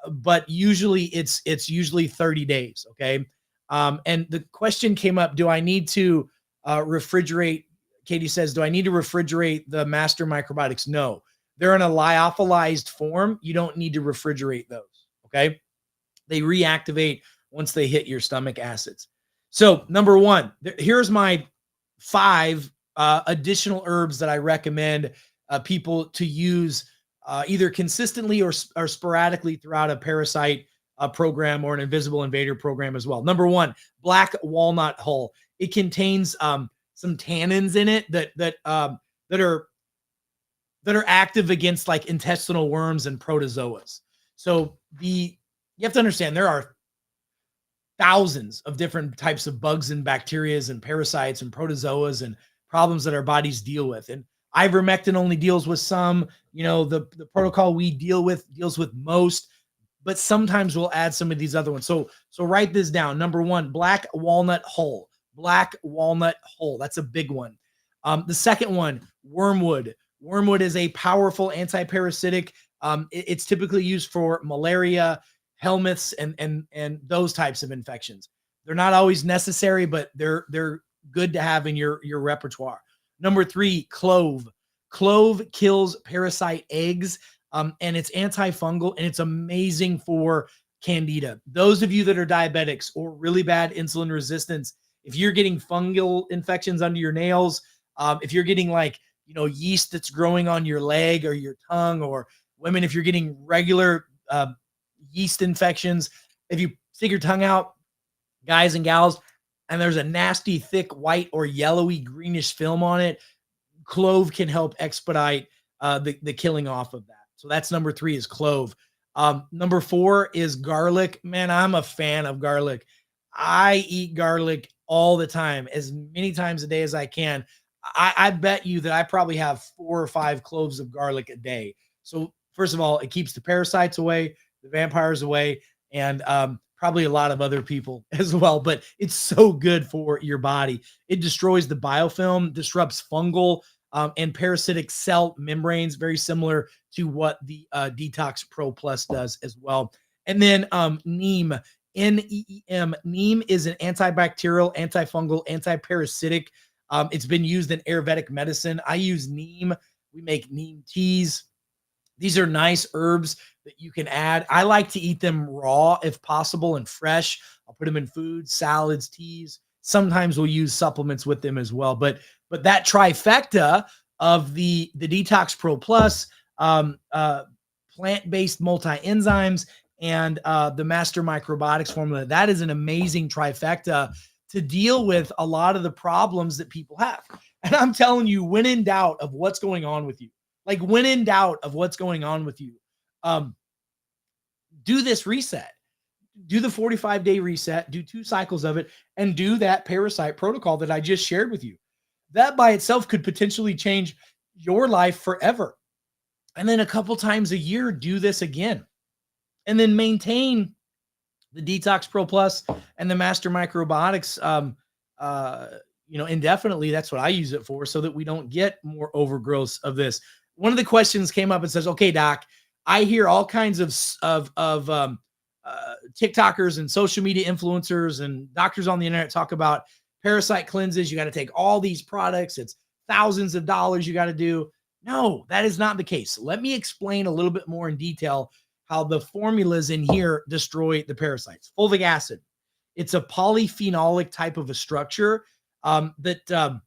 A: but usually it's usually 30 days. Okay. And the question came up, do I need to refrigerate? Katie says, do I need to refrigerate the master microbiotics? No, they're in a lyophilized form. You don't need to refrigerate those. Okay. They reactivate once they hit your stomach acids. So number one, here's my 5 additional herbs that I recommend people to use either consistently or sporadically throughout a parasite program or an invisible invader program as well. Number one, black walnut hull. It contains some tannins in it that are active against like intestinal worms and protozoas. So you have to understand there are thousands of different types of bugs and bacterias and parasites and protozoas and problems that our bodies deal with. And ivermectin only deals with some, the protocol we deals with most, but sometimes we'll add some of these other ones. So write this down. Number one, black walnut hull. That's a big one. The second one, wormwood. Wormwood is a powerful anti-parasitic. It's typically used for malaria, helminths, and those types of infections. They're not always necessary, but they're good to have in your repertoire. Number 3, clove. Clove kills parasite eggs, and it's antifungal, and it's amazing for candida. Those of you that are diabetics or really bad insulin resistance, if you're getting fungal infections under your nails, if you're getting yeast that's growing on your leg or your tongue, or women, if you're getting regular yeast infections, if you stick your tongue out, guys and gals, and there's a nasty, thick, white or yellowy greenish film on it, clove can help expedite the killing off of that. So that's number 3 is clove. Number 4 is garlic. Man, I'm a fan of garlic. I eat garlic all the time, as many times a day as I can. I bet you that I probably have 4 or 5 cloves of garlic a day. So first of all, it keeps the parasites away, the vampires away, and probably a lot of other people as well, but it's so good for your body. It destroys the biofilm, disrupts fungal and parasitic cell membranes, very similar to what the Detox Pro Plus does as well. And then neem, Neem. Neem is an antibacterial, antifungal, anti-parasitic. It's been used in Ayurvedic medicine. I use neem. We make neem teas. These are nice herbs that you can add. I like to eat them raw if possible and fresh. I'll put them in food, salads, teas. Sometimes we'll use supplements with them as well. But that trifecta of the Detox Pro Plus, plant-based multi-enzymes, and the Master Microbiotics formula, that is an amazing trifecta to deal with a lot of the problems that people have. And I'm telling you, when in doubt of what's going on with you, do this reset. Do the 45-day reset, do 2 cycles of it, and do that parasite protocol that I just shared with you. That by itself could potentially change your life forever. And then a couple times a year, do this again. And then maintain the Detox Pro Plus and the Master Microbiotics indefinitely. That's what I use it for, so that we don't get more overgrowth of this. One of the questions came up and says, okay, doc, I hear all kinds of TikTokers and social media influencers and doctors on the internet talk about parasite cleanses. You got to take all these products. It's thousands of dollars you got to do. No, that is not the case. Let me explain a little bit more in detail how the formulas in here destroy the parasites. Fulvic acid. It's a polyphenolic type of a structure that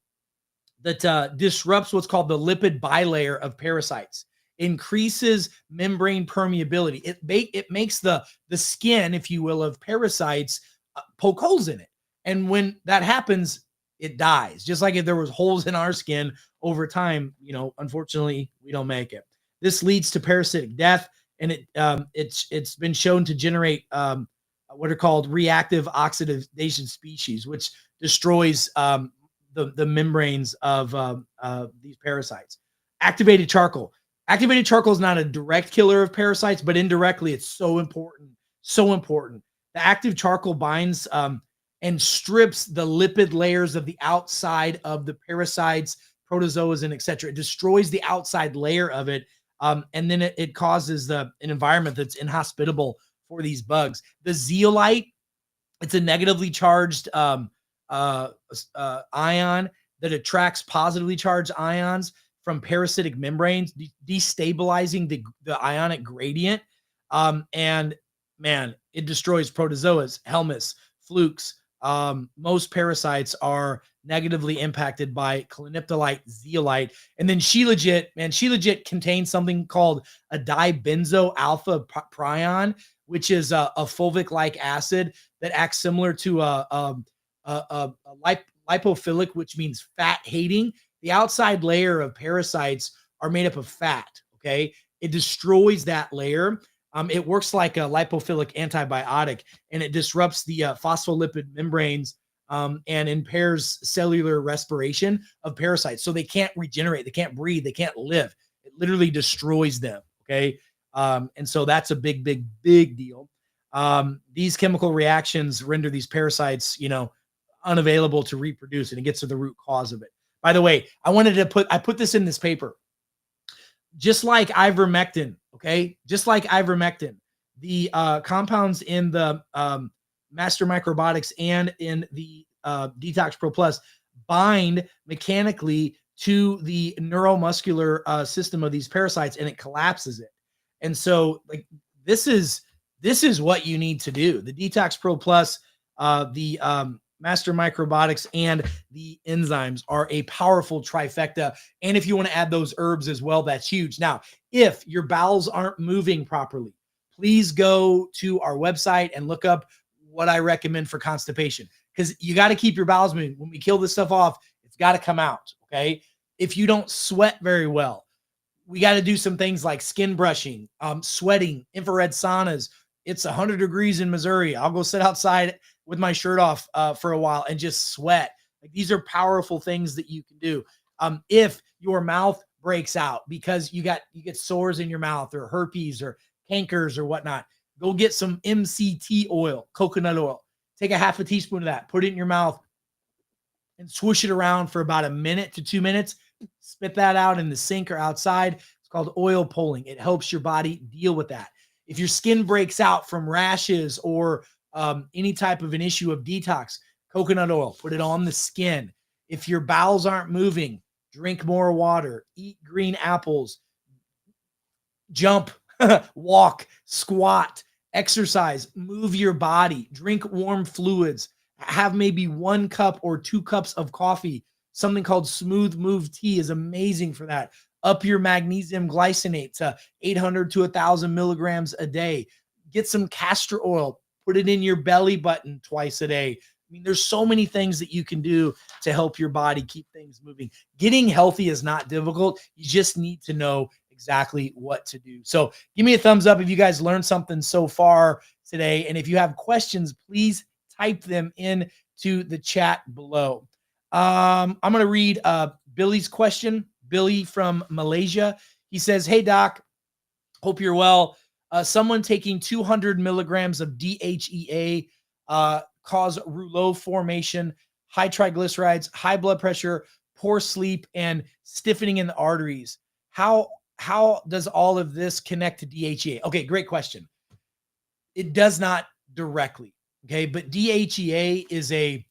A: disrupts what's called the lipid bilayer of parasites, increases membrane permeability. It makes the skin, if you will, of parasites poke holes in it. And when that happens, it dies. Just like if there was holes in our skin over time, unfortunately, we don't make it. This leads to parasitic death, and it's been shown to generate what are called reactive oxidation species, which destroys the membranes of these parasites. Activated charcoal. Activated charcoal is not a direct killer of parasites, but indirectly, it's so important. So important. The active charcoal binds and strips the lipid layers of the outside of the parasites, protozoas, and etc. It destroys the outside layer of it, and then it causes an environment that's inhospitable for these bugs. The zeolite, it's a negatively charged ion that attracts positively charged ions from parasitic membranes, destabilizing the ionic gradient. And man, it destroys protozoas, helminths, flukes. Most parasites are negatively impacted by cliniptolite, zeolite, and then shilajit. Man, shilajit contains something called a dibenzo alpha prion, which is a fulvic-like acid that acts similar to a lipophilic, which means fat-hating. The outside layer of parasites are made up of fat. Okay, it destroys that layer. It works like a lipophilic antibiotic, and it disrupts the phospholipid membranes and impairs cellular respiration of parasites. So they can't regenerate, they can't breathe, they can't live. It literally destroys them. Okay, and so that's a big, big, big deal. These chemical reactions render these parasites, unavailable to reproduce, and it gets to the root cause of it. By the way, I put this in this paper. Just like ivermectin, okay? Just like ivermectin, the compounds in the Master Microbiotics and in the Detox Pro Plus bind mechanically to the neuromuscular system of these parasites, and it collapses it. And so, like, this is what you need to do. The Detox Pro Plus, the Master Microbiotics, and the enzymes are a powerful trifecta. And if you want to add those herbs as well, that's huge. Now, if your bowels aren't moving properly, please go to our website and look up what I recommend for constipation, because you got to keep your bowels moving. When we kill this stuff off, it's got to come out. Okay. If you don't sweat very well, we got to do some things like skin brushing, sweating, infrared saunas. It's 100 degrees in Missouri. I'll go sit outside with my shirt off for a while and just sweat. Like, these are powerful things that you can do. If your mouth breaks out because you get sores in your mouth or herpes or cankers or whatnot, go get some MCT oil, coconut oil. Take a half a teaspoon of that, put it in your mouth, and swoosh it around for about 1 minute to 2 minutes. Spit that out in the sink or outside. It's called oil pulling. It helps your body deal with that. If your skin breaks out from rashes or any type of an issue of detox, coconut oil, put it on the skin. If your bowels aren't moving, drink more water, eat green apples, jump, walk, squat, exercise, move your body, drink warm fluids, have maybe 1 cup or 2 cups of coffee. Something called Smooth Move tea is amazing for that. Up your magnesium glycinate to 800 to 1,000 milligrams a day. Get some castor oil, put it in your belly button twice a day. I mean, there's so many things that you can do to help your body keep things moving. Getting healthy is not difficult. You just need to know exactly what to do. So give me a thumbs up if you guys learned something so far today. And if you have questions, please type them in to the chat below. I'm going to read Billy's question. Billy from Malaysia. He says, "Hey, Doc, hope you're well. Someone taking 200 milligrams of DHEA cause rouleau formation, high triglycerides, high blood pressure, poor sleep, and stiffening in the arteries. How does all of this connect to DHEA?" Okay, great question. It does not directly, okay? But DHEA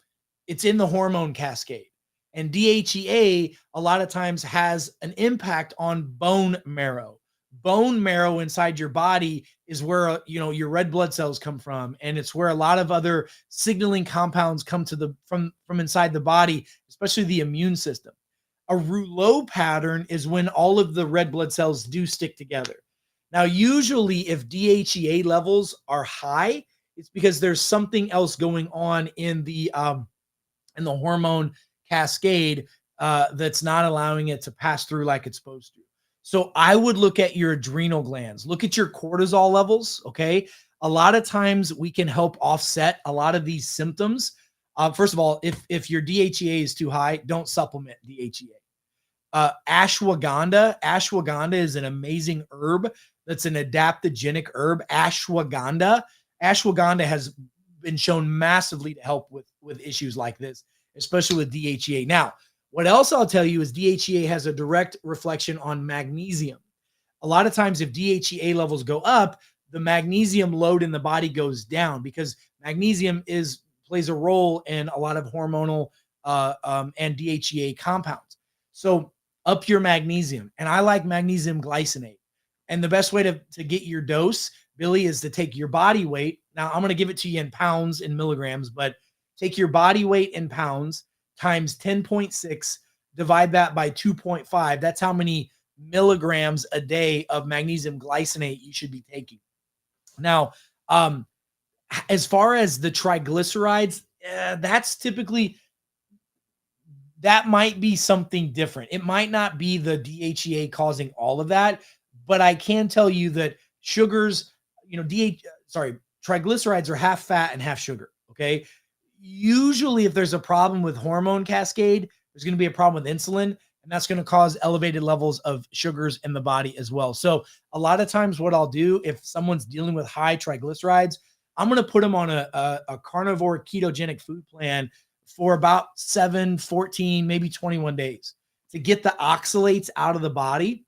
A: it's in the hormone cascade. And DHEA a lot of times has an impact on bone marrow. Bone marrow inside your body is where your red blood cells come from, and it's where a lot of other signaling compounds come to from inside the body, especially the immune system. A rouleau pattern is when all of the red blood cells do stick together. Now, usually if DHEA levels are high, It's because there's something else going on in the hormone cascade that's not allowing it to pass through like it's supposed to. So I would look at your adrenal glands, look at your cortisol levels. Okay. A lot of times we can help offset a lot of these symptoms. First of all, if your DHEA is too high, don't supplement DHEA. Ashwagandha is an amazing herb that's an adaptogenic herb. Ashwagandha has been shown massively to help with issues like this, especially with DHEA. Now, what else I'll tell you is DHEA has a direct reflection on magnesium. A lot of times if DHEA levels go up, the magnesium load in the body goes down because magnesium plays a role in a lot of hormonal and DHEA compounds. So up your magnesium. And I like magnesium glycinate. And the best way to get your dose, Billy, is to take your body weight. Now, I'm going to give it to you in pounds and milligrams, but take your body weight in pounds times 10.6, divide that by 2.5. That's how many milligrams a day of magnesium glycinate you should be taking. Now, as far as the triglycerides, that's typically, that might be something different. It might not be the DHEA causing all of that, but I can tell you that sugars, triglycerides are half fat and half sugar. Okay. Usually if there's a problem with hormone cascade, there's going to be a problem with insulin, and that's going to cause elevated levels of sugars in the body as well. So a lot of times what I'll do if someone's dealing with high triglycerides, I'm going to put them on a carnivore ketogenic food plan for about 7, 14, maybe 21 days to get the oxalates out of the body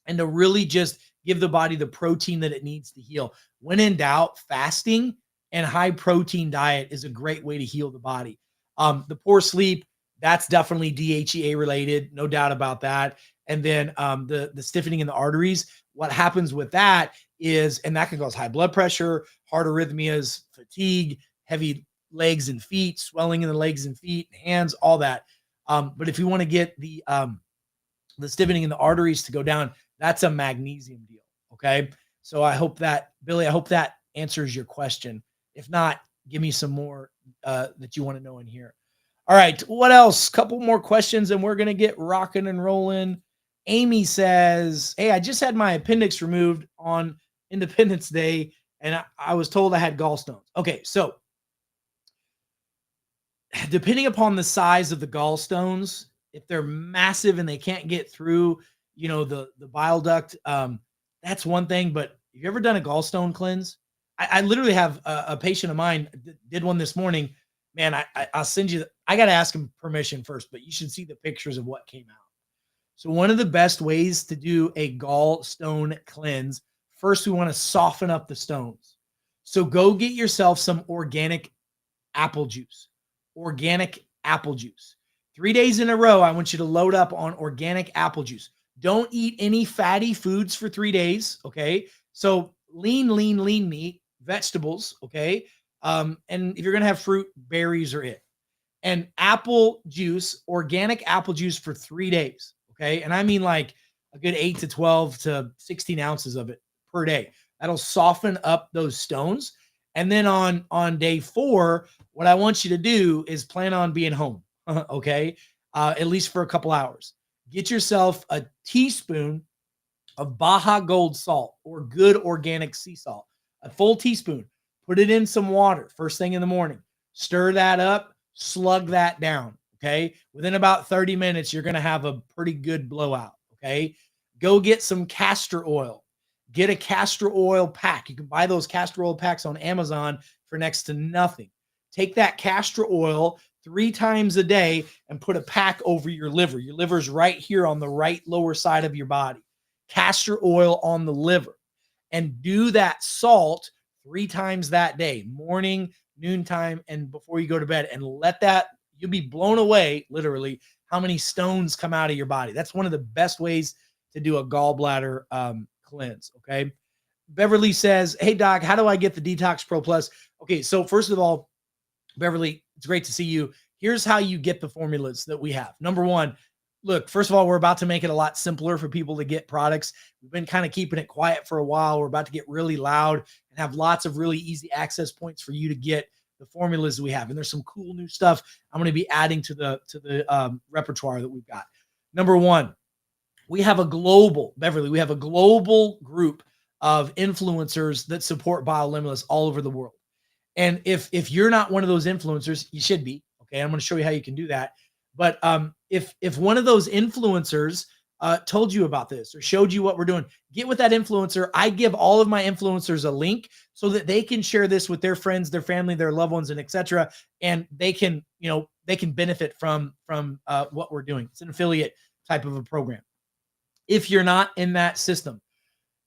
A: and to really just give the body the protein that it needs to heal. When in doubt, fasting and high protein diet is a great way to heal the body. The poor sleep, that's definitely DHEA related, no doubt about that. And then the stiffening in the arteries, what happens with that is, and that can cause high blood pressure, heart arrhythmias, fatigue, heavy legs and feet, swelling in the legs and feet, hands, all that. But if you want to get the stiffening in the arteries to go down, that's a magnesium deal. Okay. So I hope that, Billy, I hope that answers your question. If not, give me some more that you want to know in here. All right. What else? Couple more questions and we're going to get rocking and rolling. Amy says, hey, I just had my appendix removed on Independence Day and I was told I had gallstones. Okay. So depending upon the size of the gallstones, if they're massive and they can't get through, the bile duct, that's one thing. But have you ever done a gallstone cleanse? I literally have a patient of mine did one this morning. Man, I'll send you. I got to ask him permission first, but you should see the pictures of what came out. So one of the best ways to do a gallstone cleanse, first we want to soften up the stones. So go get yourself some organic apple juice. 3 days in a row, I want you to load up on organic apple juice. Don't eat any fatty foods for 3 days. Okay. So lean meat, vegetables. Okay. And if you're going to have fruit, berries are it. And apple juice, organic apple juice for 3 days. Okay. And I mean like a good 8 to 12 to 16 ounces of it per day. That'll soften up those stones. And then on day 4, what I want you to do is plan on being home. Okay. At least for a couple hours. Get yourself a teaspoon of Baja Gold salt or good organic sea salt, a full teaspoon. Put it in some water first thing in the morning. Stir that up, slug that down. Okay. Within about 30 minutes, you're going to have a pretty good blowout. Okay. Go get some castor oil. Get a castor oil pack. You can buy those castor oil packs on Amazon for next to nothing. Take that castor oil 3 times a day and put a pack over your liver. Your liver's right here on the right lower side of your body. Castor oil on the liver. And do that salt 3 times that day, morning, noontime, and before you go to bed. And let that, you'll be blown away, literally, how many stones come out of your body. That's one of the best ways to do a gallbladder cleanse. Okay. Beverly says, hey, Doc, how do I get the Detox Pro Plus? Okay. So first of all, Beverly, it's great to see you. Here's how you get the formulas that we have. Number 1, look, first of all, we're about to make it a lot simpler for people to get products. We've been kind of keeping it quiet for a while. We're about to get really loud and have lots of really easy access points for you to get the formulas we have. And there's some cool new stuff I'm going to be adding to the repertoire that we've got. Number one, we have a global group of influencers that support BioLimitless all over the world. And if you're not one of those influencers, you should be. Okay, I'm going to show you how you can do that. But if one of those influencers told you about this or showed you what we're doing, get with that influencer. I give all of my influencers a link so that they can share this with their friends, their family, their loved ones, and etc. And they can benefit from what we're doing. It's an affiliate type of a program. If you're not in that system,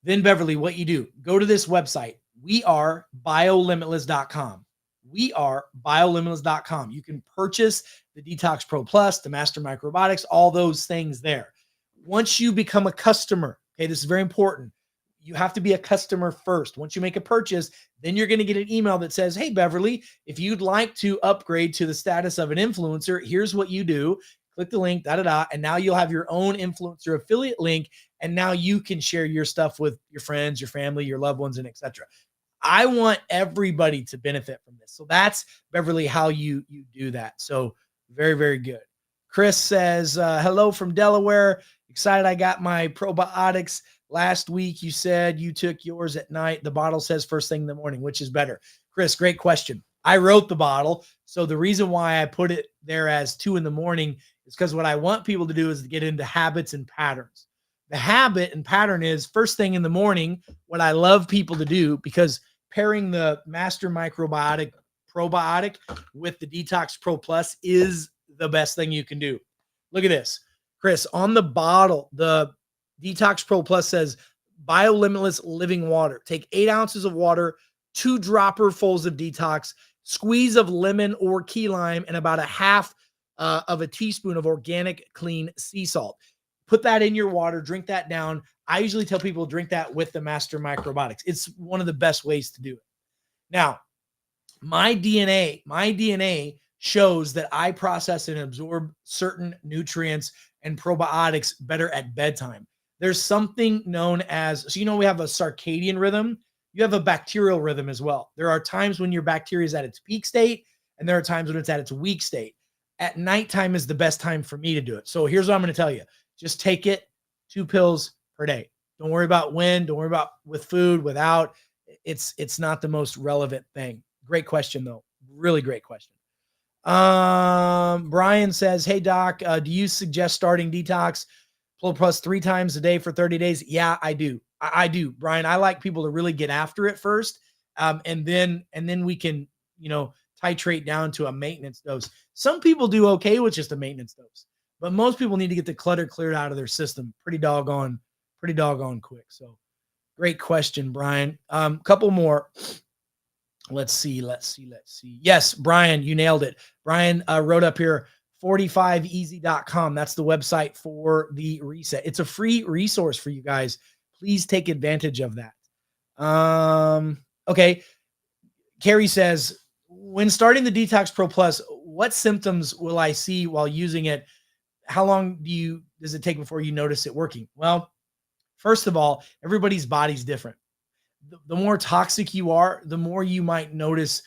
A: then Beverly, what you do, go to this website. We are biolimitless.com. We are biolimitless.com. You can purchase the Detox Pro Plus, the Master Microbiotics, all those things there. Once you become a customer, okay, this is very important. You have to be a customer first. Once you make a purchase, then you're going to get an email that says, hey, Beverly, if you'd like to upgrade to the status of an influencer, here's what you do. Click the link, and now you'll have your own influencer affiliate link, and now you can share your stuff with your friends, your family, your loved ones, and etc. I want everybody to benefit from this. So that's, Beverly, how you do that. So very, very good. Chris says, hello from Delaware. Excited I got my probiotics last week. You said you took yours at night. The bottle says first thing in the morning. Which is better? Chris, great question. I wrote the bottle. So the reason why I put it there as 2 in the morning is because what I want people to do is to get into habits and patterns. The habit and pattern is first thing in the morning. What I love people to do, because pairing the Master Microbiotic Probiotic with the Detox Pro Plus is the best thing you can do. Look at this. Chris, on the bottle, the Detox Pro Plus says BioLimitless living water. Take 8 ounces of water, 2 dropperfuls of detox, squeeze of lemon or key lime, and about a half of a teaspoon of organic clean sea salt. Put that in your water, drink that down. I usually tell people drink that with the Master Microbiotics. It's one of the best ways to do it. Now, my DNA shows that I process and absorb certain nutrients and probiotics better at bedtime. There's something known as, so we have a circadian rhythm. You have a bacterial rhythm as well. There are times when your bacteria is at its peak state, and there are times when it's at its weak state. At nighttime is the best time for me to do it. So here's what I'm going to tell you. Just take it 2 pills per day. Don't worry about when, don't worry about with food, without. It's not the most relevant thing. Great question, though. Really great question. Brian says, hey, Doc, do you suggest starting Detox Pro Plus 3 times a day for 30 days? Yeah, I do. I do, Brian. I like people to really get after it first. And then we can, titrate down to a maintenance dose. Some people do okay with just a maintenance dose, but most people need to get the clutter cleared out of their system pretty doggone quick. So great question, Brian. Couple more. Let's see. Yes, Brian, you nailed it. Brian wrote up here, 45easy.com. That's the website for the reset. It's a free resource for you guys. Please take advantage of that. Okay. Carrie says, when starting the Detox Pro Plus, what symptoms will I see while using it? How long does it take before you notice it working? Well, first of all, everybody's body's different. The more toxic you are, the more you might notice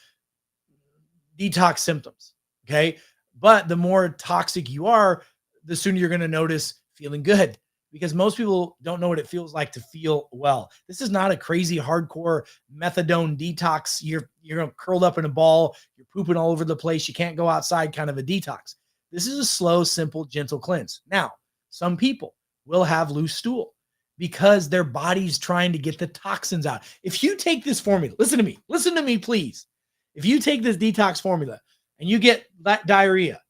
A: detox symptoms. Okay. But the more toxic you are, the sooner you're going to notice feeling good, because most people don't know what it feels like to feel well. This is not a crazy hardcore methadone detox. You're curled up in a ball. You're pooping all over the place. You can't go outside kind of a detox. This is a slow, simple, gentle cleanse. Now, some people will have loose stool because their body's trying to get the toxins out. If you take this formula, listen to me, please. If you take this detox formula and you get that diarrhea,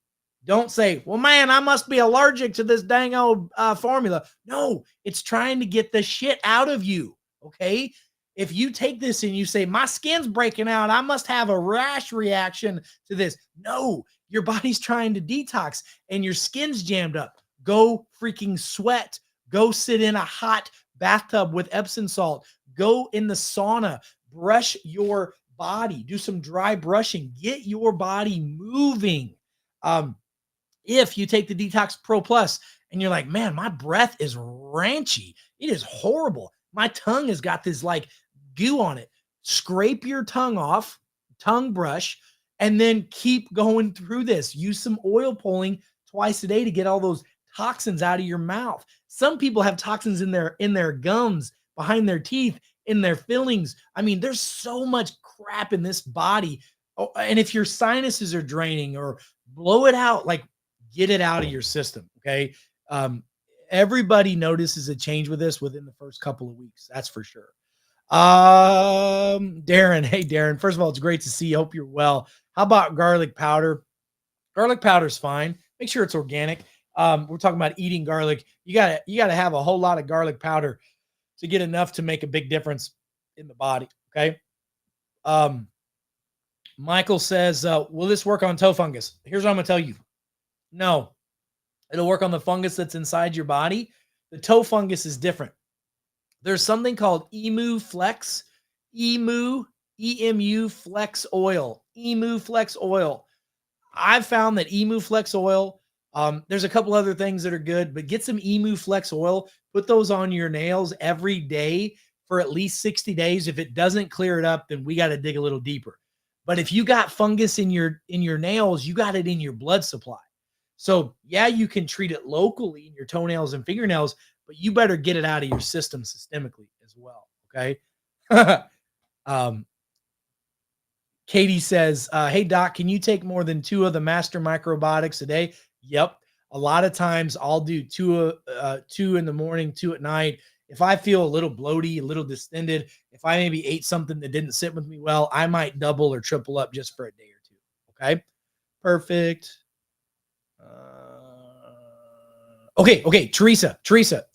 A: don't say, well, man, I must be allergic to this dang old formula. No, it's trying to get the shit out of you, okay? If you take this and you say, my skin's breaking out, I must have a rash reaction to this. No, your body's trying to detox and your skin's jammed up. Go freaking sweat. Go sit in a hot bathtub with Epsom salt. Go in the sauna. Brush your body. Do some dry brushing. Get your body moving. If you take the Detox Pro Plus and you're like, man, my breath is ranchy. It is horrible. My tongue has got this like goo on it. Scrape your tongue off, tongue brush, and then keep going through this. Use some oil pulling twice a day to get all those toxins out of your mouth. Some people have toxins in their gums, behind their teeth, in their fillings. I mean, there's so much crap in this body. Oh, and if your sinuses are draining, or blow it out, like get it out of your system. Okay. Um, Everybody notices a change with this within the first couple of weeks. That's for sure. Darren. Hey, Darren. First of all, it's great to see you. Hope you're well. How about garlic powder? Garlic powder is fine. Make sure it's organic. We're talking about eating garlic. You gotta have a whole lot of garlic powder to get enough to make a big difference in the body. Okay. Michael says, will this work on toe fungus? Here's what I'm gonna tell you. No, it'll work on the fungus that's inside your body. The toe fungus is different. There's something called Emu Flex, EMU Flex Oil, Emu Flex Oil. I've found that Emu Flex Oil, there's a couple other things that are good, but get some Emu Flex Oil, put those on your nails every day for at least 60 days. If it doesn't clear it up, then we got to dig a little deeper. But if you got fungus in your nails, you got it in your blood supply. So yeah, you can treat it locally in your toenails and fingernails, but you better get it out of your system systemically as well. Okay. Katie says, hey, Doc, can you take more than 2 of the master microbiotics a day? Yep. A lot of times I'll do 2 in the morning, 2 at night. If I feel a little bloaty, a little distended, if I maybe ate something that didn't sit with me well, I might double or triple up just for a day or 2. Okay. Perfect. Okay. Teresa,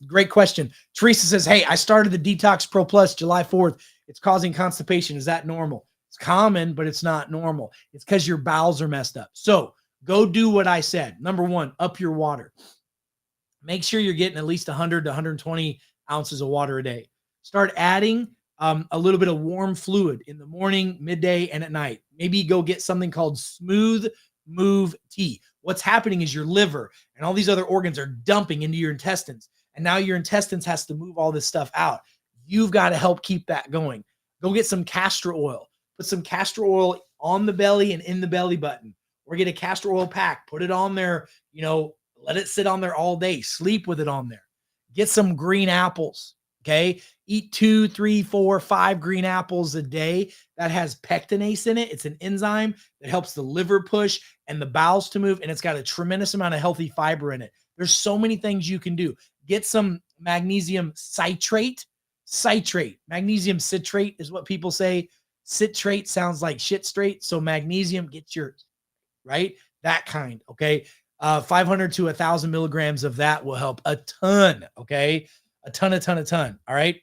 A: great question. Teresa says, hey, I started the Detox Pro Plus July 4th. It's causing constipation. Is that normal? It's common, but it's not normal. It's because your bowels are messed up. So go do what I said. Number 1, up your water. Make sure you're getting at least 100 to 120 ounces of water a day. Start adding a little bit of warm fluid in the morning, midday, and at night. Maybe go get something called Smooth Move Tea. What's happening is your liver and all these other organs are dumping into your intestines. And now your intestines has to move all this stuff out. You've got to help keep that going. Go get some castor oil. Put some castor oil on the belly and in the belly button, or get a castor oil pack. Put it on there, let it sit on there all day. Sleep with it on there. Get some green apples. Okay. Eat 2, 3, 4, 5 green apples a day. That has pectinase in it. It's an enzyme that helps the liver push and the bowels to move. And it's got a tremendous amount of healthy fiber in it. There's so many things you can do. Get some magnesium citrate. Magnesium citrate is what people say. Citrate sounds like shit straight. So magnesium, get yours, right? That kind. Okay. 500 to 1,000 milligrams of that will help a ton. Okay. A ton. All right.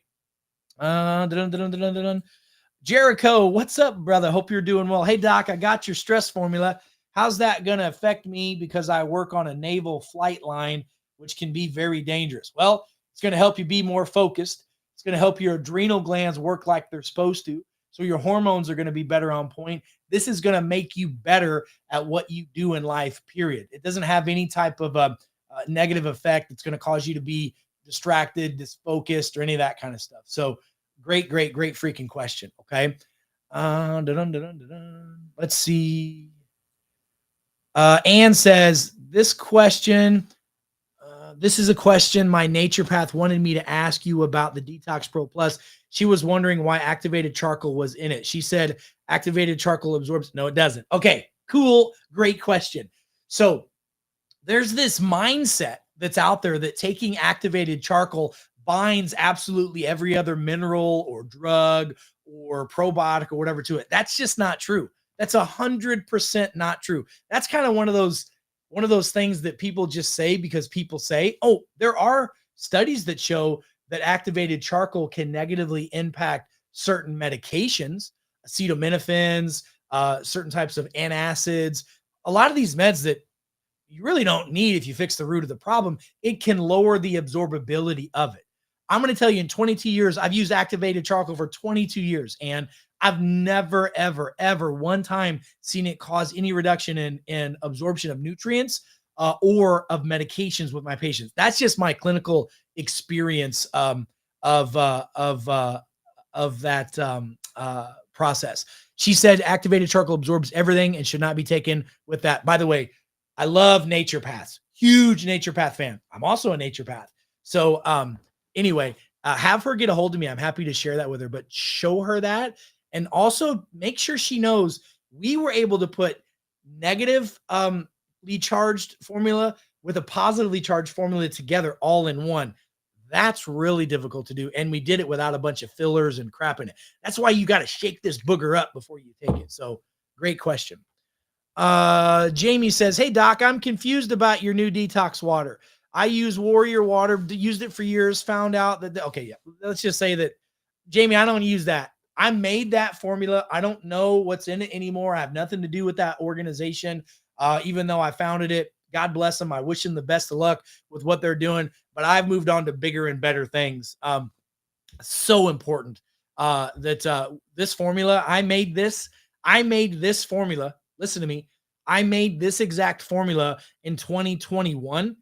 A: Jericho, what's up, brother? Hope you're doing well. Hey, Doc, I got your stress formula. How's that going to affect me? Because I work on a naval flight line, which can be very dangerous. Well, it's going to help you be more focused. It's going to help your adrenal glands work like they're supposed to. So your hormones are going to be better on point. This is going to make you better at what you do in life, period. It doesn't have any type of a negative effect. It's going to cause you to be distracted, disfocused, or any of that kind of stuff. So great freaking question. Okay. Let's see. Anne says, this is a question my naturopath wanted me to ask you about the Detox Pro Plus. She was wondering why activated charcoal was in it. She said activated charcoal absorbs. No, it doesn't. Okay, cool. Great question. So there's this mindset that's out there that taking activated charcoal binds absolutely every other mineral or drug or probiotic or whatever to it. That's just not true. That's 100% not true. That's kind of one of those things that people just say because people say, oh, there are studies that show that activated charcoal can negatively impact certain medications, acetaminophen, certain types of antacids, a lot of these meds that you really don't need if you fix the root of the problem. It can lower the absorbability of it. I'm going to tell you, in 22 years, I've used activated charcoal for 22 years, and I've never, ever one time seen it cause any reduction in absorption of nutrients, or of medications with my patients. That's just my clinical experience of that process. She said activated charcoal absorbs everything and should not be taken with that. By the way, I love naturopaths. Huge naturopath fan. I'm also a naturopath. So anyway, have her get a hold of me. I'm happy to share that with her, but show her that. And also make sure she knows we were able to put negatively charged formula with a positively charged formula together all in one. That's really difficult to do. And we did it without a bunch of fillers and crap in it. That's why you got to shake this booger up before you take it. So great question. Jamie says, hey, Doc, I'm confused about your new detox water. I use Warrior water, used it for years, found out that, okay, yeah, let's just say that, Jamie, I don't use that. I made that formula. I don't know what's in it anymore. I have nothing to do with that organization. Even though I founded it, God bless them. I wish them the best of luck with what they're doing, but I've moved on to bigger and better things. So important that this formula, I made this formula. Listen to me. I made this exact formula in 2021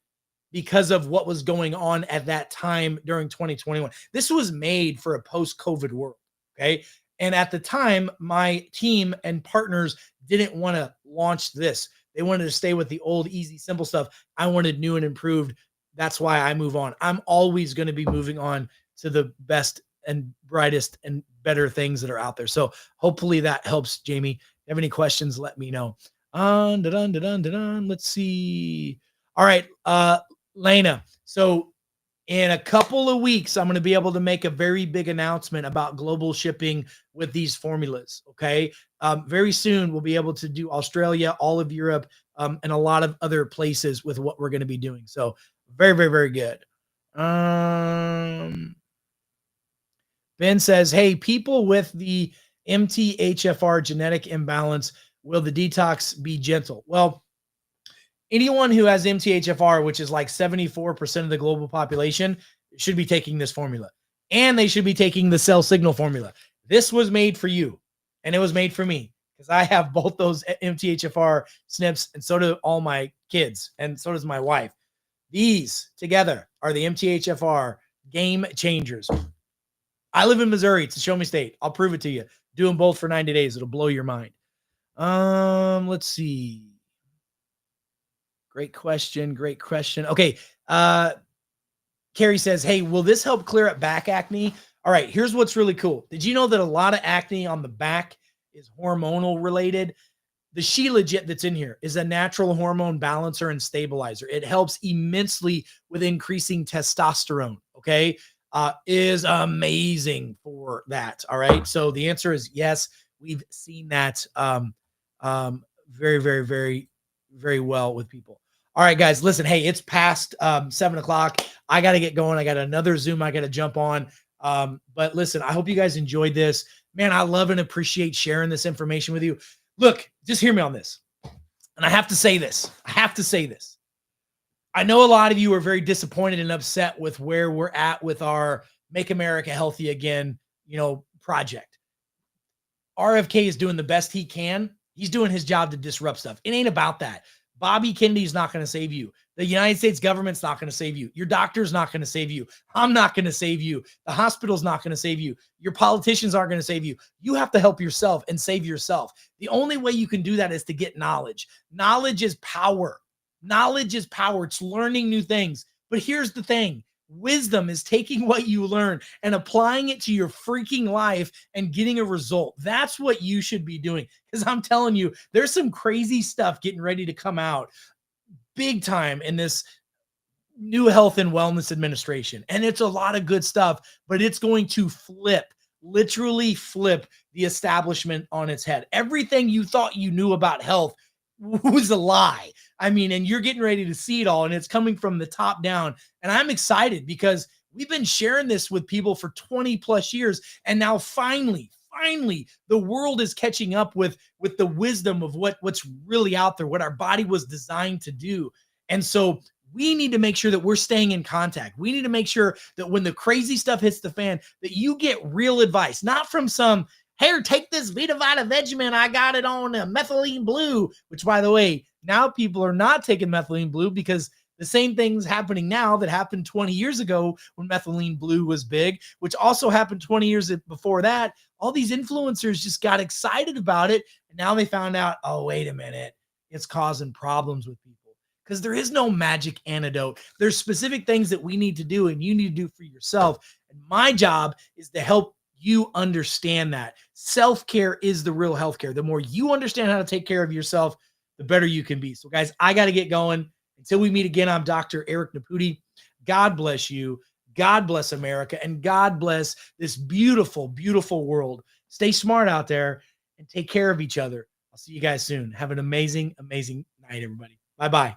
A: because of what was going on at that time during 2021. This was made for a post-COVID world, okay? And at the time, my team and partners didn't want to launch this. They wanted to stay with the old, easy, simple stuff. I wanted new and improved. That's why I move on. I'm always going to be moving on to the best and brightest and better things that are out there. So hopefully that helps, Jamie. If you have any questions, let me know. Let's see. All right, Lena. So in a couple of weeks, I'm going to be able to make a very big announcement about global shipping with these formulas. Okay. Very soon we'll be able to do Australia, all of Europe, and a lot of other places with what we're going to be doing. So very, very, very good. Ben says, hey, people with the MTHFR genetic imbalance, will the detox be gentle? Well, anyone who has MTHFR, which is like 74% of the global population, should be taking this formula. And they should be taking the cell signal formula. This was made for you. And it was made for me because I have both those MTHFR SNPs, and so do all my kids. And so does my wife. These together are the MTHFR game changers. I live in Missouri. It's a show me state. I'll prove it to you. Do them both for 90 days. It'll blow your mind. Let's see. Great question. Great question. Okay. Carrie says, hey, will this help clear up back acne? All right. Here's what's really cool. Did you know that a lot of acne on the back is hormonal related? The Shilajit that's in here is a natural hormone balancer and stabilizer. It helps immensely with increasing testosterone. Okay. Is amazing for that. All right. So the answer is yes. We've seen that very, very, very, very well with people. All right, guys, listen, hey, it's past 7 o'clock. I got to get going. I got another Zoom I got to jump on. But listen, I hope you guys enjoyed this. Man, I love and appreciate sharing this information with you. Look, just hear me on this. And I have to say this. I know a lot of you are very disappointed and upset with where we're at with our Make America Healthy Again, project. RFK is doing the best he can. He's doing his job to disrupt stuff. It ain't about that. Bobby Kennedy's not going to save you. The United States government's not going to save you. Your doctor's not going to save you. I'm not going to save you. The hospital's not going to save you. Your politicians aren't going to save you. You have to help yourself and save yourself. The only way you can do that is to get knowledge. Knowledge is power. Knowledge is power. It's learning new things. But here's the thing. Wisdom is taking what you learn and applying it to your freaking life and getting a result. That's what you should be doing. Because I'm telling you, there's some crazy stuff getting ready to come out big time in this new health and wellness administration. And it's a lot of good stuff, but it's going to literally flip the establishment on its head. Everything you thought you knew about health was a lie. I mean, and you're getting ready to see it all, and it's coming from the top down. And I'm excited because we've been sharing this with people for 20 plus years. And now finally, the world is catching up with the wisdom of what's really out there, what our body was designed to do. And so we need to make sure that we're staying in contact. We need to make sure that when the crazy stuff hits the fan, that you get real advice, not from some, here, take this Vita Vita Vegemin. I got it on methylene blue, which, by the way, Now people are not taking methylene blue because the same thing's happening now that happened 20 years ago when methylene blue was big, which also happened 20 years before that. All these influencers just got excited about it. And now they found out, oh, wait a minute, it's causing problems with people because there is no magic antidote. There's specific things that we need to do and you need to do for yourself. And my job is to help you understand that self-care is the real healthcare. The more you understand how to take care of yourself, the better you can be. So guys, I got to get going. Until we meet again, I'm Dr. Eric Naputi. God bless you. God bless America. And God bless this beautiful, beautiful world. Stay smart out there and take care of each other. I'll see you guys soon. Have an amazing, amazing night, everybody. Bye-bye.